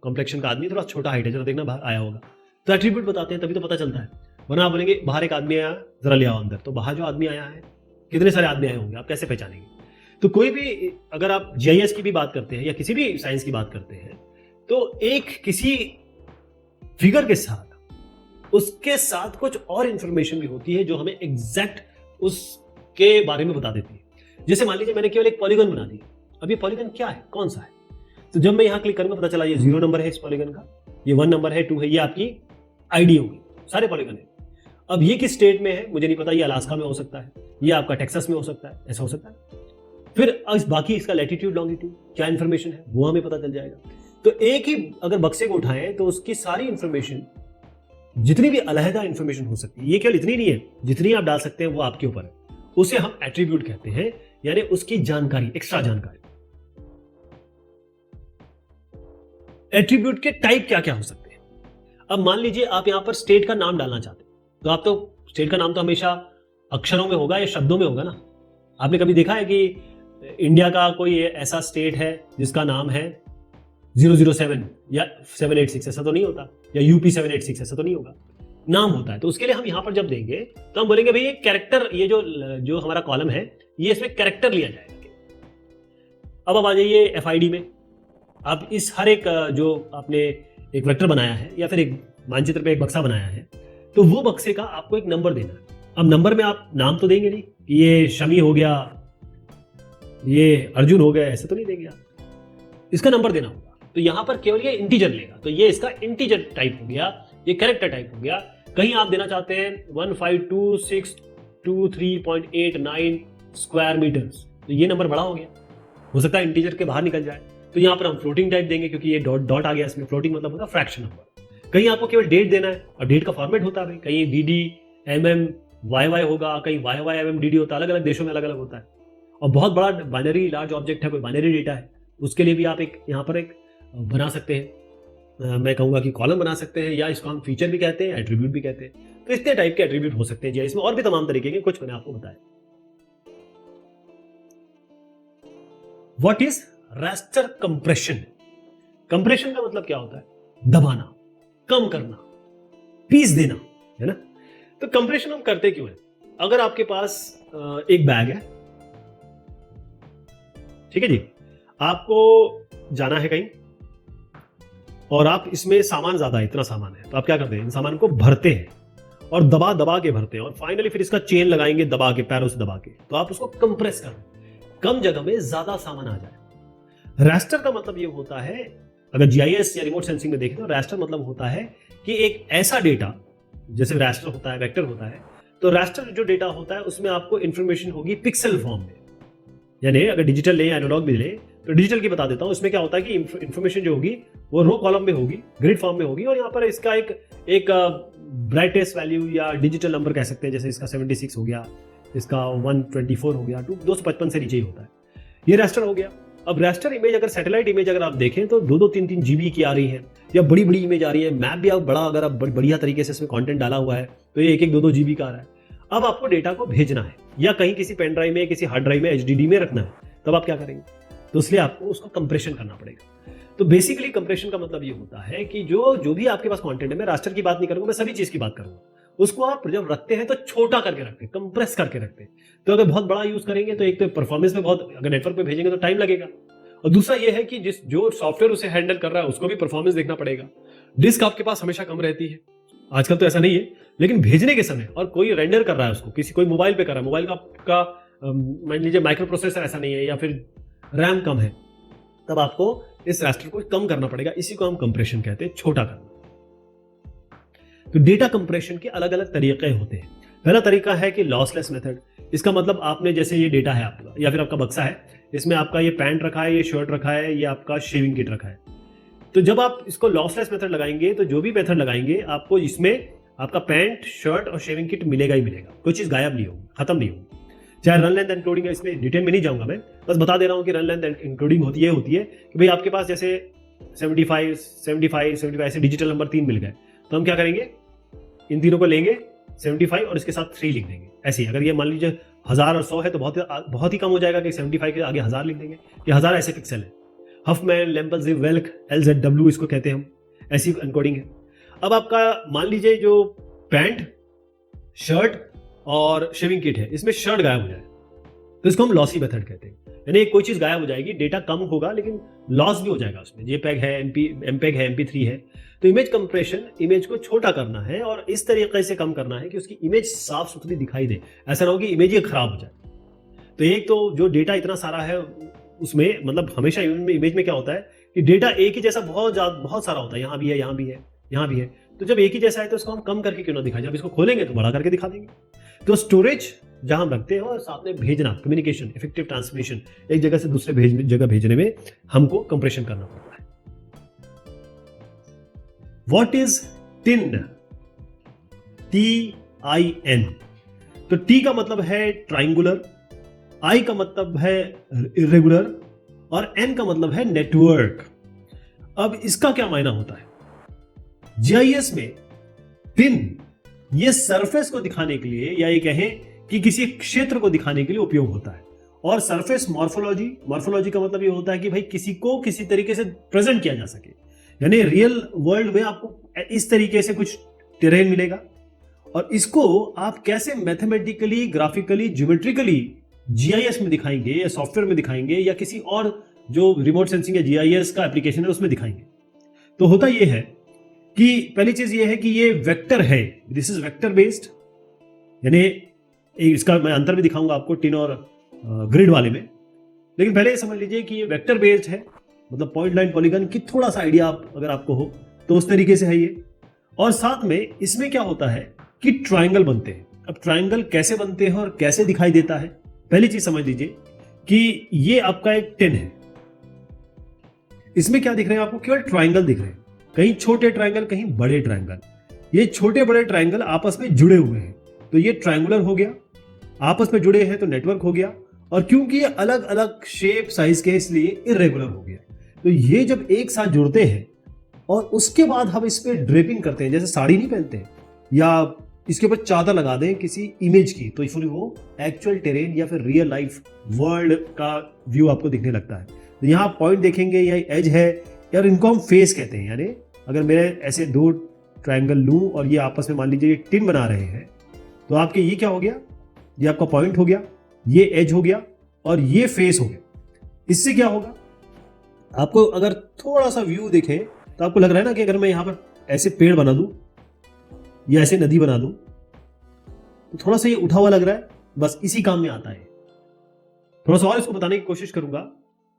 कॉम्प्लेक्शन का आदमी, थोड़ा छोटा हाइट है, जरा देखना बाहर आया होगा, तो एट्रीब्यूट बताते हैं, तभी तो पता चलता है। वरना आप बोलेंगे बाहर एक आदमी आया, जरा ले आओ अंदर, तो बाहर जो आदमी आया है, कितने सारे आदमी आए होंगे, आप कैसे पहचानेंगे? तो कोई भी, अगर आप GIS की भी बात करते हैं या किसी भी साइंस की बात करते हैं, तो एक किसी फिगर के साथ उसके साथ कुछ और इंफॉर्मेशन भी होती है जो हमें एग्जैक्ट उसके बारे में बता देती है। जैसे मान लीजिए मैंने केवल एक पॉलीगन बना दिया, अब ये पॉलीगन क्या है, कौन सा है, तो जब मैं यहां क्लिक करूंगा पता चला ये 0 नंबर है इस पॉलीगन का, ये 1 नंबर है, 2 है, ये आपकी ID होगी, सारे पॉलीगन है। अब ये किस स्टेट में है मुझे नहीं पता, ये अलास्का में हो सकता है, ये आपका टेक्सास में हो सकता है, ऐसा हो सकता है। फिर बाकी इसका लैटिट्यूड लॉन्गिट्यूड क्या इंफॉर्मेशन है वो हमें पता चल जाएगा। तो एक ही अगर बक्से को उठाएं तो उसकी सारी इंफॉर्मेशन, जितनी भी अलहदा इंफॉर्मेशन हो सकती है, ये केवल इतनी नहीं है, जितनी आप डाल सकते हैं वो आपके ऊपर है, उसे हम एट्रीब्यूट कहते हैं, यानी उसकी जानकारी, एक्स्ट्रा जानकारी। एट्रीब्यूट के टाइप क्या क्या हो सकते हैं? अब मान लीजिए आप यहां पर स्टेट का नाम डालना चाहते हैं, तो आप तो स्टेट का नाम तो हमेशा अक्षरों में होगा या शब्दों में होगा ना। आपने कभी देखा है कि इंडिया का कोई ऐसा स्टेट है जिसका नाम है 007 या 786, ऐसा तो नहीं होता, या यूपी 786, ऐसा तो नहीं होगा, नाम होता है। तो उसके लिए हम यहां पर जब देंगे तो हम बोलेंगे भाई ये कैरेक्टर, ये जो हमारा कॉलम है ये इसमें कैरेक्टर लिया जाएगा। अब आ जाइए एफआईडी में। अब इस हर एक जो आपने एक वेक्टर बनाया है या फिर एक मानचित्र पे एक बक्सा बनाया है, तो वो बक्से का आपको एक नंबर देना है। अब नंबर में आप नाम तो देंगे नहीं, ये शमी हो गया, ये अर्जुन हो गया, ऐसे तो नहीं देंगे आप, इसका नंबर देना होगा। तो यहां पर केवल ये इंटीजर लेगा, तो ये इसका इंटीजर टाइप हो गया, ये कैरेक्टर टाइप हो गया। कहीं आप देना चाहते हैं 152,623.89 स्क्वायर मीटर्स, तो ये नंबर बड़ा हो गया, हो सकता है इंटीजर के बाहर निकल जाए, तो यहां पर हम फ्लोटिंग टाइप देंगे क्योंकि ये डॉट डॉट आ गया इसमें। फ्लोटिंग मतलब होता है फ्रैक्शन नंबर। कहीं आपको केवल डेट देना है, और डेट का फॉर्मेट होता है, कहीं DD MM YY होगा, कहीं YY MM DD होता है, अलग अलग देशों में अलग अलग होता है। और बहुत बड़ा बाइनरी लार्ज ऑब्जेक्ट है, कोई बाइनरी डेटा है, उसके लिए भी आप एक यहाँ पर एक बना सकते हैं, मैं कहूंगा कि कॉलम बना सकते हैं, या इसको हम फीचर भी कहते हैं, एट्रीब्यूट भी कहते हैं। तो इतने टाइप के एट्रीब्यूट हो सकते हैं जी, इसमें और भी तमाम तरीके के, कुछ मैंने आपको बताया। What is raster compression? Compression का मतलब क्या होता है? दबाना, कम करना, पीस देना, है ना। तो कंप्रेशन हम करते क्यों है? अगर आपके पास एक बैग है, ठीक है जी, आपको जाना है कहीं और आप इसमें सामान ज्यादा है, इतना सामान है, तो आप क्या करते हैं, इन सामान को भरते हैं और दबा दबा के भरते हैं, और फाइनली फिर इसका चेन लगाएंगे दबा के, पैरों से दबा के, तो आप उसको कंप्रेस कर, कम जगह में ज्यादा सामान आ जाए। रास्टर का मतलब ये होता है, अगर जीआईएस या रिमोट सेंसिंग में देखें तो रास्टर मतलब होता है कि एक ऐसा डेटा, जैसे रास्टर होता है, वेक्टर होता है, तो रास्टर जो डेटा होता है उसमें आपको इंफॉर्मेशन होगी पिक्सल फॉर्म में, यानी अगर डिजिटल ले या एनालॉग भी ले, तो डिजिटल की बता देता हूं, इसमें क्या होता है कि इंफॉर्मेशन जो होगी वो रो कॉलम में होगी, ग्रिड फॉर्म में होगी, और यहाँ पर इसका एक ब्राइटेस्ट वैल्यू या डिजिटल नंबर कह सकते हैं, जैसे इसका 76 हो गया, इसका 124 हो गया, 255 से नीचे ही होता है, ये रास्टर हो गया। अब रास्टर इमेज, अगर सैटेलाइट इमेज अगर आप देखें तो 2-3 GB की आ रही है, या बड़ी बड़ी इमेज आ रही है, मैप भी आप बड़ा, अगर आप बढ़िया तरीके से इसमें कंटेंट डाला हुआ है तो ये 1-2 GB का आ रहा है। अब आपको डेटा को भेजना है, या कहीं किसी पेन ड्राइव में, किसी हार्ड ड्राइव में, HDD में रखना है, तब आप क्या करेंगे, तो इसलिए आपको उसको कंप्रेशन करना पड़ेगा। तो बेसिकली कंप्रेशन का मतलब ये होता है कि जो भी आपके पास कंटेंट है, मैं रास्टर की बात नहीं करूंगा, मैं सभी चीज की बात करूंगा, उसको आप जब रखते हैं तो छोटा करके रखते हैं, कंप्रेस करके रखते हैं। तो अगर बहुत बड़ा यूज करेंगे तो एक तो परफॉर्मेंस में बहुत, अगर नेटवर्क पे भेजेंगे तो टाइम लगेगा, और दूसरा ये है कि जो सॉफ्टवेयर उसे हैंडल कर रहा है उसको भी परफॉर्मेंस देखना पड़ेगा। डिस्क आपके पास हमेशा कम रहती है, आजकल तो ऐसा नहीं है, लेकिन भेजने के समय, और कोई रेंडर कर रहा है उसको, कोई मोबाइल पे कर रहा है, मोबाइल का मान लीजिए माइक्रो प्रोसेसर ऐसा नहीं है, या फिर रैम कम है, तब आपको इस रास्टर को कम करना पड़ेगा, इसी को हम कंप्रेशन कहते हैं, छोटा करना। तो डेटा कंप्रेशन के अलग अलग तरीके होते हैं। पहला तरीका है कि लॉसलेस मेथड। इसका मतलब आपने, जैसे ये डेटा है आपका, या फिर आपका बक्सा है, इसमें आपका ये पैंट रखा है, ये शर्ट रखा है, ये आपका शेविंग किट रखा है, तो जब आप इसको लॉसलेस मेथड लगाएंगे, तो जो भी मेथड लगाएंगे आपको इसमें आपका पैंट, शर्ट और शेविंग किट मिलेगा ही मिलेगा, कोई चीज गायब नहीं होगी, खत्म नहीं होगी। चाहे रन लेंथ एन्कोडिंग है, इसमें डिटेल में नहीं जाऊंगा मैं, बस बता दे रहा हूं कि रन लेंथ एन्कोडिंग होती है कि भाई आपके पास जैसे 75 ऐसे डिजिटल नंबर 3 मिल गए, तो हम क्या करेंगे, इन तीनों को लेंगे 75 और इसके साथ 3 लिख देंगे। ऐसे ही अगर ये मान लीजिए 1000 और 100 है तो बहुत ही कम हो जाएगा कि 75 के आगे 1000 लिख देंगे, ये 1000 ऐसे पिक्सल है। हफमैन, लेम्पल, वेल्क, LZW इसको कहते हैं हम, ऐसी एन्कोडिंग है। अब आपका मान लीजिए जो पैंट, शर्ट और शेविंग किट है, इसमें शर्ट गायब हो जाए तो इसको हम लॉसी मेथड कहते हैं, यानी कोई चीज गायब हो जाएगी, डेटा कम होगा लेकिन लॉस भी हो जाएगा उसमें। JPEG है, MPEG है, MP3 है। तो इमेज कंप्रेशन, इमेज को छोटा करना है और इस तरीके से कम करना है कि उसकी इमेज साफ सुथरी दिखाई दे, ऐसा ना हो कि इमेज ही खराब हो जाए। तो एक तो जो डेटा इतना सारा है उसमें, मतलब हमेशा इमेज में क्या होता है कि डेटा एक ही जैसा बहुत सारा होता है, यहाँ भी है, यहाँ भी है, यहाँ भी है, तो जब एक ही जैसा है तो इसको हम कम करके क्यों ना दिखाएं, जब इसको खोलेंगे तो बड़ा करके दिखा देंगे। तो स्टोरेज जहां हम रखते हैं और साथ में भेजना, कम्युनिकेशन, इफेक्टिव ट्रांसमिशन, एक जगह से दूसरे जगह भेजने में हमको कंप्रेशन करना पड़ता है। What is tin? TIN। तो टी का मतलब है ट्राइंगुलर, आई का मतलब है इरेगुलर और एन का मतलब है नेटवर्क। अब इसका क्या मायना होता है? जीआईएस में टिन ये सरफेस को दिखाने के लिए, या ये कहें कि किसी क्षेत्र को दिखाने के लिए उपयोग होता है। और सरफेस मॉर्फोलॉजी का मतलब ये होता है कि भाई किसी को किसी तरीके से प्रेजेंट किया जा सके, यानी रियल वर्ल्ड में आपको इस तरीके से कुछ टेरेन मिलेगा और इसको आप कैसे मैथमेटिकली, ग्राफिकली, ज्योमेट्रिकली जीआईएस में दिखाएंगे या सॉफ्टवेयर में दिखाएंगे या किसी और जो रिमोट सेंसिंग या जीआईएस का एप्लीकेशन है उसमें दिखाएंगे। तो होता यह है कि पहली चीज ये है कि ये वेक्टर है, दिस इज वेक्टर बेस्ड, यानी इसका मैं अंतर भी दिखाऊंगा आपको टिन और ग्रिड वाले में। लेकिन पहले ये समझ लीजिए कि ये वेक्टर बेस्ड है, मतलब पॉइंट लाइन पॉलीगन की थोड़ा सा आइडिया आप अगर आपको हो तो उस तरीके से है ये। और साथ में इसमें क्या होता है कि ट्राइंगल बनते हैं। अब ट्राइंगल कैसे बनते हैं और कैसे दिखाई देता है, पहली चीज समझ लीजिए कि ये आपका एक टिन है, इसमें क्या दिख रहे हैं आपको? केवल ट्राइंगल दिख रहे हैं, कहीं छोटे ट्राइंगल कहीं बड़े ट्राइंगल। ये छोटे बड़े ट्राइंगल आपस में जुड़े हुए हैं तो ये ट्राइंगुलर हो गया, आपस में जुड़े हैं तो नेटवर्क हो गया, और क्योंकि ये अलग अलग शेप साइज के इसलिए इरेगुलर हो गया। तो ये जब एक साथ जुड़ते हैं और उसके बाद हम इस पे ड्रेपिंग करते हैं, जैसे साड़ी नहीं पहनते हैं या इसके ऊपर चादर लगा दें किसी इमेज की, तो फिर वो एक्चुअल टेरेन या फिर रियल लाइफ वर्ल्ड का व्यू आपको दिखने लगता है। तो यहाँ पॉइंट देखेंगे, यह एज है यार, इनको हम फेस कहते हैं। यानी अगर मेरे ऐसे दो ट्राइंगल लूं और ये आपस में मान लीजिए ये टिन बना रहे हैं, तो आपके ये क्या हो गया? ये आपका पॉइंट हो गया, ये एज हो गया और ये फेस हो गया। इससे क्या होगा? आपको अगर थोड़ा सा व्यू देखें तो आपको लग रहा है ना कि अगर मैं यहां पर ऐसे पेड़ बना दूं या ऐसे नदी बना दूं तो थोड़ा सा ये उठा हुआ लग रहा है, बस इसी काम में आता है। थोड़ा सा और इसको बताने की कोशिश करूंगा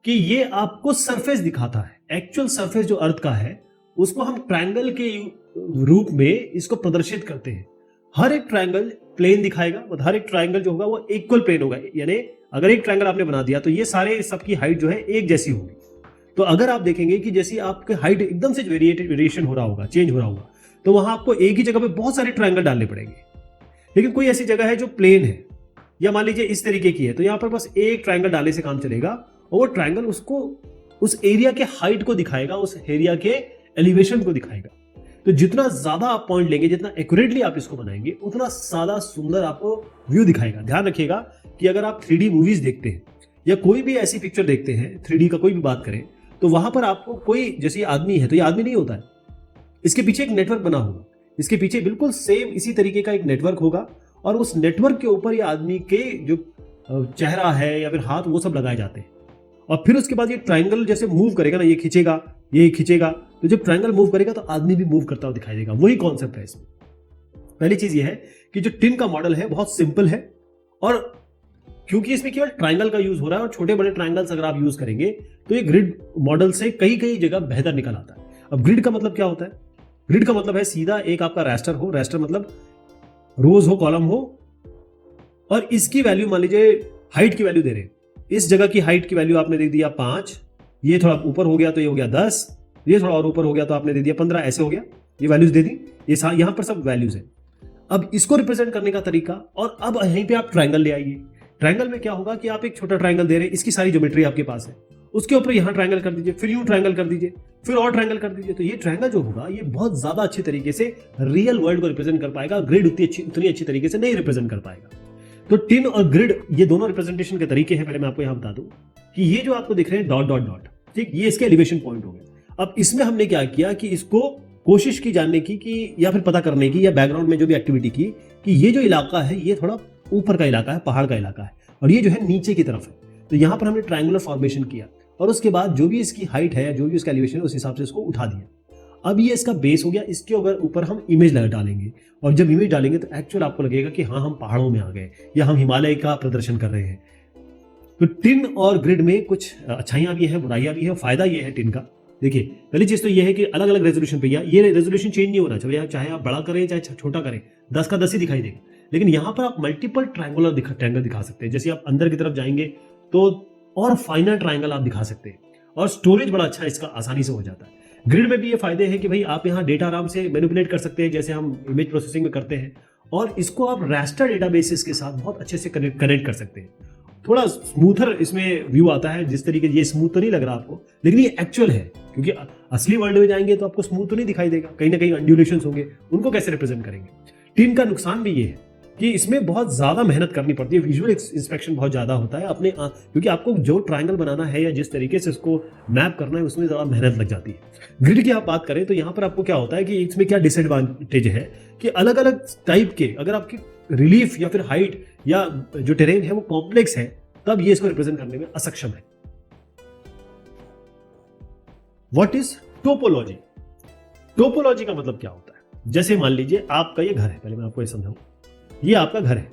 कि ये आपको सरफेस दिखाता है। एक्चुअल सरफेस जो अर्थ का है उसको हम ट्रायंगल के रूप में इसको प्रदर्शित करते हैं। हर एक ट्रायंगल प्लेन दिखाएगा, मतलब हर एक ट्रायंगल जो होगा वो इक्वल प्लेन होगा। यानी अगर एक ट्रायंगल आपने बना दिया तो ये सारे सबकी हाइट जो है एक जैसी होगी। तो अगर आप देखेंगे कि जैसी आपके हाइट एकदम से वेरिएशन हो रहा होगा, चेंज हो रहा होगा, तो वहां आपको एक ही जगह पे बहुत सारे ट्रायंगल डालने पड़ेंगे। लेकिन कोई ऐसी जगह है जो प्लेन है या मान लीजिए इस तरीके की है, तो यहां पर बस एक ट्रायंगल डालने से काम चलेगा और वो ट्रायंगल उसको उस एरिया के हाइट को दिखाएगा, उस एरिया के एलिवेशन को दिखाएगा। तो जितना ज्यादा आप पॉइंट लेंगे, जितना एक्यूरेटली आप इसको बनाएंगे, उतना ज्यादा सुंदर आपको व्यू दिखाएगा। ध्यान रखिएगा कि अगर आप 3D मूवीज देखते हैं या कोई भी ऐसी पिक्चर देखते हैं, 3D का कोई भी बात करें, तो वहां पर आपको कोई जैसे आदमी है तो ये आदमी नहीं होता है, इसके पीछे एक नेटवर्क बना होगा, इसके पीछे बिल्कुल सेम इसी तरीके का एक नेटवर्क होगा और उस नेटवर्क के ऊपर ये आदमी के जो चेहरा है या फिर हाथ, वो सब लगाए जाते हैं। और फिर उसके बाद ये ट्रायंगल जैसे मूव करेगा ना, ये खींचेगा, ये खींचेगा, तो जब ट्रायंगल मूव करेगा तो आदमी भी मूव करता हुआ दिखाई देगा। वही कॉन्सेप्ट है इसमें। पहली चीज ये है कि जो टिन का मॉडल है बहुत सिंपल है, और क्योंकि इसमें केवल ट्रायंगल का यूज हो रहा है और छोटे बड़े ट्रायंगल्स अगर आप यूज करेंगे तो ये ग्रिड मॉडल से कई कई जगह बेहतर निकल आता है। अब ग्रिड का मतलब क्या होता है? ग्रिड का मतलब है सीधा एक आपका रास्टर हो, रास्टर मतलब रोज हो, कॉलम हो, और इसकी वैल्यू मान लीजिए हाइट की वैल्यू दे रहे हैं। इस जगह की हाइट की वैल्यू आपने दे दिया 5, ये थोड़ा ऊपर हो गया तो ये हो गया 10, ये थोड़ा और ऊपर हो गया तो आपने दे दिया 15, ऐसे हो गया, ये वैल्यूज दे दी, ये यहां पर सब वैल्यूज है। अब इसको रिप्रेजेंट करने का तरीका, और अब यहीं पे आप ट्रायंगल ले आइए। ट्रायंगल में क्या होगा कि आप एक छोटा ट्रायंगल दे रहे हैं, इसकी सारी ज्योमेट्री आपके पास है, उसके ऊपर यहां ट्रायंगल कर दीजिए, फिर यूं ट्रायंगल कर दीजिए, फिर और ट्रायंगल कर दीजिए। तो ये ट्रायंगल जो होगा ये बहुत ज्यादा अच्छे तरीके से रियल वर्ल्ड को रिप्रेजेंट कर पाएगा। ग्रिड उतनी अच्छी तरीके से नहीं रिप्रेजेंट कर पाएगा। तो टिन और ग्रिड ये दोनों रिप्रेजेंटेशन के तरीके हैं। पहले मैं आपको यहां बता दूं कि ये जो आपको दिख रहे हैं डॉट डॉट डॉट, ठीक, ये इसके एलिवेशन पॉइंट हो गए। अब इसमें हमने क्या किया कि इसको कोशिश की जानने की कि या फिर पता करने की या बैकग्राउंड में जो भी एक्टिविटी की कि ये जो इलाका है ये थोड़ा ऊपर का इलाका है, पहाड़ का इलाका है, और ये जो है नीचे की तरफ है। तो यहां पर हमने ट्रायंगुलर फॉर्मेशन किया और उसके बाद जो भी इसकी हाइट है, जो भी इसका एलिवेशन है, उस हिसाब से इसको उठा दिया। अब ये इसका बेस हो गया, इसके ऊपर हम इमेज लगा डालेंगे, और जब इमेज डालेंगे तो एक्चुअल आपको लगेगा कि हाँ हम पहाड़ों में आ गए या हम हिमालय का प्रदर्शन कर रहे हैं। तो टिन और ग्रिड में कुछ अच्छाइयां भी है, बुराइयां भी है। फायदा ये है टिन का, देखिए पहली चीज तो ये है कि अलग अलग रेजोल्यूशन पे, ये रेजोल्यूशन चेंज नहीं होना चाहिए, चाहे आप बड़ा करें चाहे छोटा करें, 10 का 10 ही दिखाई देगा। लेकिन यहाँ पर आप मल्टीपल ट्रायंगल दिखा सकते हैं। जैसे आप अंदर की तरफ जाएंगे तो और फाइनर ट्रायंगल आप दिखा सकते हैं, और स्टोरेज बड़ा अच्छा इसका आसानी से हो जाता है। ग्रिड में भी ये फायदे हैं कि भाई आप यहाँ डेटा आराम से मैनिपुलेट कर सकते हैं, जैसे हम इमेज प्रोसेसिंग में करते हैं, और इसको आप रास्टर डेटाबेसेस के साथ बहुत अच्छे से कनेक्ट कर सकते हैं। थोड़ा स्मूथर इसमें व्यू आता है, जिस तरीके ये स्मूथ तो नहीं लग रहा आपको, लेकिन ये एक्चुअल है, क्योंकि असली वर्ल्ड में जाएंगे तो आपको स्मूथ तो नहीं दिखाई देगा, कहीं ना कहीं अंड्यूलेशंस होंगे, उनको कैसे रिप्रेजेंट करेंगे। टीम का नुकसान भी ये है कि इसमें बहुत ज्यादा मेहनत करनी पड़ती है, विजुअल इंस्पेक्शन बहुत ज्यादा होता है अपने, क्योंकि आपको जो ट्रायंगल बनाना है या जिस तरीके से उसको मैप करना है उसमें ज्यादा मेहनत लग जाती है। ग्रिड की आप बात करें तो यहाँ पर आपको क्या होता है कि इसमें क्या डिसएडवांटेज है कि अलग अलग टाइप के, अगर आपकी रिलीफ या फिर हाइट या जो टेरेन है वो कॉम्प्लेक्स है, तब ये इसको रिप्रेजेंट करने में असक्षम है। What is topology? टोपोलॉजी का मतलब क्या होता है? जैसे मान लीजिए आपका ये घर है, पहले मैं आपको ये समझाऊं, ये आपका घर है।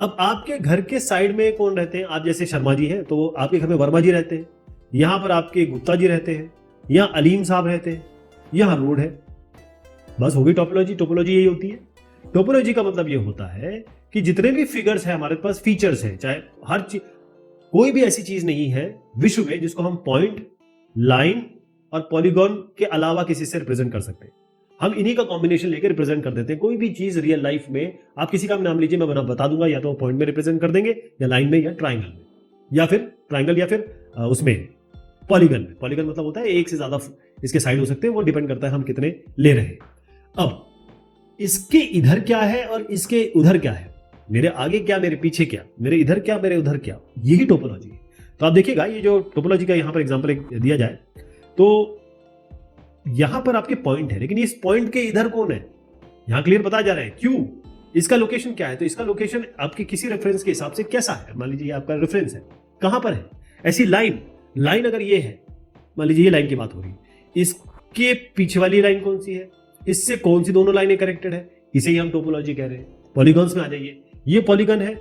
अब आपके घर के साइड में कौन रहते हैं? आप जैसे शर्मा जी हैं तो आपके घर में वर्मा जी रहते हैं, यहां पर आपके गुप्ता जी रहते हैं, यहां अलीम साहब रहते हैं, यहां रोड है। बस हो गई टोपोलॉजी। टोपोलॉजी यही होती है। टोपोलॉजी का मतलब ये होता है कि जितने भी फिगर्स है हमारे पास, फीचर्स है, चाहे हर चीज, कोई भी ऐसी चीज नहीं है विश्व में जिसको हम पॉइंट, लाइन और पॉलीगॉन के अलावा किसी से रिप्रेजेंट कर सकते हैं। हम इन्हीं का कॉम्बिनेशन लेकर रिप्रेजेंट कर देते हैं। कोई भी चीज रियल लाइफ में आप किसी का भी नाम लीजिए, मैं बता दूंगा, या तो पॉइंट में रिप्रेजेंट कर देंगे, या लाइन में, या ट्राइंगल में, या फिर ट्राइंगल, या फिर उसमें पॉलीगन में। पॉलीगन मतलब होता है एक से ज्यादा इसके साइड हो सकते हैं, वो डिपेंड करता है हम कितने ले रहे हैं। अब इसके इधर क्या है और इसके उधर क्या है, मेरे आगे क्या, मेरे पीछे क्या, मेरे इधर क्या, मेरे उधर क्या, यही टोपोलॉजी है। तो आप देखिएगा, ये जो टोपोलॉजी का यहां पर एग्जांपल एक दिया जाए तो यहां पर आपके पॉइंट है, लेकिन इस पॉइंट के इधर कौन है, यहां क्लियर बता जा रहा है क्यों, इसका लोकेशन क्या है। तो इसका लोकेशन आपके किसी रेफरेंस के हिसाब से कैसा है, मान लीजिए आपका रेफरेंस है, कहां पर है। ऐसी लाइन अगर ये है, मान लीजिए ये लाइन की बात हो रही है, इसके पीछे वाली लाइन कौन सी है, इससे कौन सी दोनों लाइनें कनेक्टेड है, इसे ही हम टोपोलॉजी कह रहे हैं। पॉलीगॉन्स में आ जाइए, ये पॉलीगन है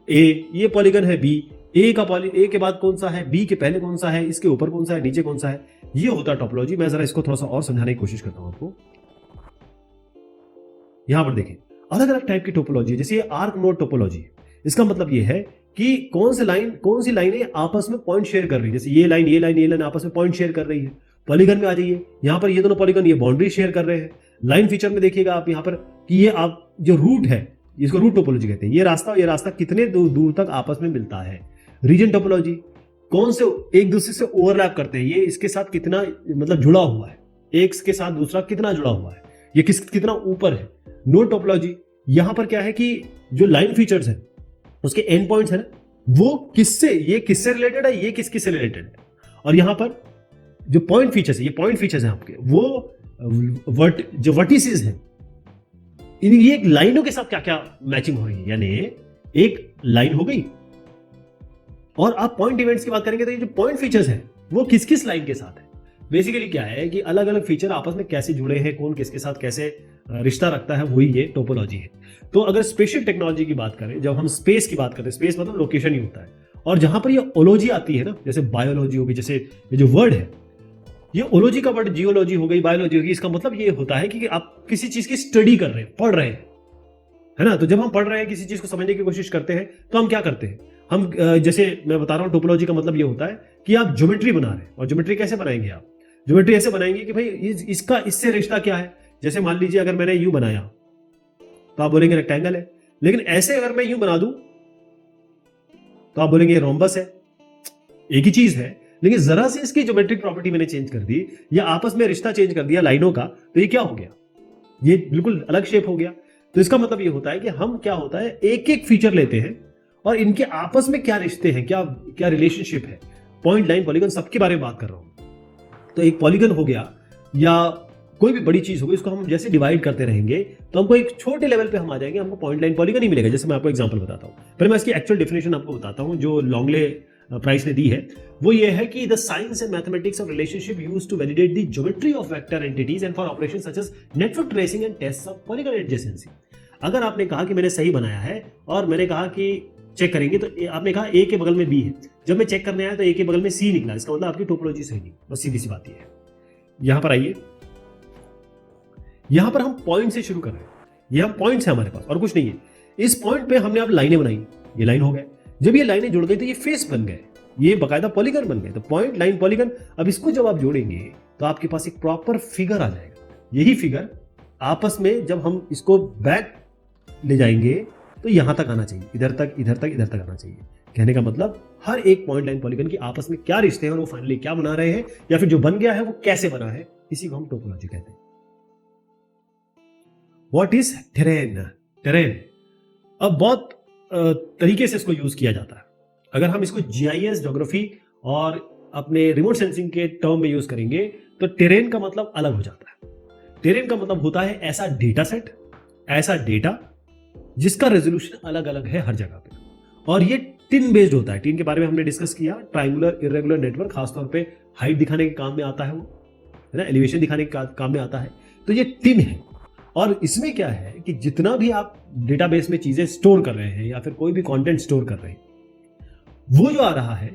ए, ये पॉलीगन है बी, ए के बाद कौन सा है, बी के पहले कौन सा है, इसके ऊपर कौन सा है, नीचे कौन सा है, ये होता है टोपोलॉजी। मैं जरा इसको थोड़ा सा और समझाने की कोशिश करता हूं आपको। यहां पर देखें, अलग अलग टाइप की टोपोलॉजी, जैसे ये आर्क नोड टोपोलॉजी, इसका मतलब ये है कि कौन सी लाइनें आपस में पॉइंट शेयर कर रही है। जैसे ये लाइन आपस में पॉइंट शेयर कर रही है। पॉलीगन में आ जाइए, यहां पर ये दोनों पॉलीगन ये बाउंड्री शेयर कर रहे हैं। लाइन फीचर में देखिएगा आप यहां पर कि ये आप जो रूट है, इसको रूट टोपोलॉजी कहते हैं, ये रास्ता कितने दूर तक आपस में मिलता है। रीजन टोपोलॉजी, कौन से एक दूसरे से ओवरलैप करते हैं, ये इसके साथ कितना मतलब जुड़ा हुआ है, एक के साथ दूसरा कितना जुड़ा हुआ है, ये कितना ऊपर है। नोड टोपोलॉजी, यहां पर क्या है कि जो लाइन फीचर्स है उसके एंड पॉइंट्स है ना, वो किससे रिलेटेड है, ये किससे रिलेटेड है। और यहां पर जो पॉइंट फीचर्स है, ये पॉइंट फीचर्स हैं आपके, वो जो वर्टिसेस हैं, ये लाइनों के साथ क्या क्या मैचिंग हो रही है, यानी एक लाइन हो गई। और आप पॉइंट इवेंट्स की बात करेंगे तो ये जो पॉइंट फीचर्स हैं वो किस किस लाइन के साथ है। बेसिकली क्या है कि अलग अलग फीचर आपस में कैसे जुड़े हैं, कौन किसके साथ कैसे रिश्ता रखता है, वही ये टोपोलॉजी है। तो अगर स्पेशल टेक्नोलॉजी की बात करें, जब हम स्पेस की बात करें, स्पेस मतलब लोकेशन ही होता है, और जहां पर ये ओलॉजी आती है ना, जैसे बायोलॉजी होगी, जैसे ये जो वर्ड है, ये ओलॉजी का वर्ड जियोलॉजी हो गई, बायोलॉजी होगी, इसका मतलब ये होता है कि आप किसी चीज की स्टडी कर रहे हैं, पढ़ रहे हैं, है ना। तो जब हम पढ़ रहे हैं, किसी चीज को समझने की कोशिश करते हैं, तो हम क्या करते हैं, हम जैसे मैं बता रहा हूं, टोपोलॉजी का मतलब ये होता है कि आप ज्योमेट्री बना रहे हैं। और ज्योमेट्री कैसे बनाएंगे आप, ज्योमेट्री ऐसे बनाएंगे कि भाई इसका इससे रिश्ता क्या है। जैसे मान लीजिए अगर मैंने यू बनाया तो आप बोलेंगे रेक्टेंगल है, लेकिन ऐसे अगर मैं यू बना दूं तो आप बोलेंगे रोम्बस है। एक ही चीज है, लेकिन जरा से इसकी ज्योमेट्रिक प्रॉपर्टी मैंने चेंज कर दी, या आपस में रिश्ता चेंज कर दिया लाइनों का, तो ये क्या हो गया, ये बिल्कुल अलग शेप हो गया। तो इसका मतलब ये होता है कि हम क्या होता है, एक एक फीचर लेते हैं और इनके आपस में क्या रिश्ते हैं, क्या रिलेशनशिप है, पॉइंट, लाइन, पॉलीगन, सबके बारे में बात कर रहा हूं। तो एक पॉलीगन हो गया या कोई भी बड़ी चीज होगी, इसको हम जैसे डिवाइड करते रहेंगे तो हमको एक छोटे लेवल पे हम आ जाएंगे, हमको पॉइंट, लाइन, पॉलीगन ही मिलेगा। जैसे मैं आपको एग्जांपल बताता हूं, फिर मैं इसकी एक्चुअल डेफिनेशन आपको बताता हूं जो लॉन्गले प्राइस ने दी है। वो ये है कि the science and mathematics of relationship used to validate the geometry of vector entities and for operations such as network tracing and test of polygon adjacency. अगर आपने कहा कि मैंने सही बनाया है और मैंने कहा कि चेक करेंगे तो आपने कहा ए के बगल में बी है, जब मैं चेक करने आया तो ए के बगल में सी निकला, इसका मतलब आपकी टोपोलॉजी सही नहीं। बस सीधी सी बात ये है। यहां पर आइए, यहां पर हम पॉइंट से शुरू कर रहे हैं, ये हम पॉइंट्स है हमारे पास और कुछ नहीं है। इस पॉइंट पे हमने अब लाइनें बनाई, ये लाइन हो गए, जब ये लाइनें जुड़ गई तो ये फेस बन गए, ये बकायदा पॉलीगन बन गए। तो पॉइंट, लाइन, पॉलीगन, अब इसको जब आप जोड़ेंगे तो आपके पास एक प्रॉपर फिगर आ जाएगा। यही फिगर आपस में जब हम इसको बैक ले जाएंगे तो यहां तक आना चाहिए, इधर तक, इधर तक, इधर तक आना चाहिए। कहने का मतलब हर एक पॉइंट, लाइन, पॉलीगन की आपस में क्या रिश्ते हैं और वो फाइनली क्या बना रहे हैं, या फिर जो बन गया है वो कैसे बना है, इसी को हम टोपोलॉजी कहते हैं। What is terrain? टेरेन अब बहुत तरीके से इसको यूज किया जाता है। अगर हम इसको जीआईएस, ज्योग्राफी और अपने रिमोट सेंसिंग के टर्म में यूज करेंगे तो टेरेन का मतलब अलग हो जाता है। टेरेन का मतलब होता है ऐसा डेटा सेट, ऐसा डेटा जिसका रेजोल्यूशन अलग अलग है हर जगह पे, और ये टिन बेस्ड होता है। टिन के बारे में हमने डिस्कस किया, ट्रायंगुलर इरेगुलर नेटवर्क, खासतौर पे हाइट दिखाने के काम में आता है, वो है ना, एलिवेशन दिखाने के काम में आता है। तो ये टिन है, और इसमें क्या है कि जितना भी आप डेटाबेस में चीजें स्टोर कर रहे हैं या फिर कोई भी कंटेंट स्टोर कर रहे हैं, वो जो आ रहा है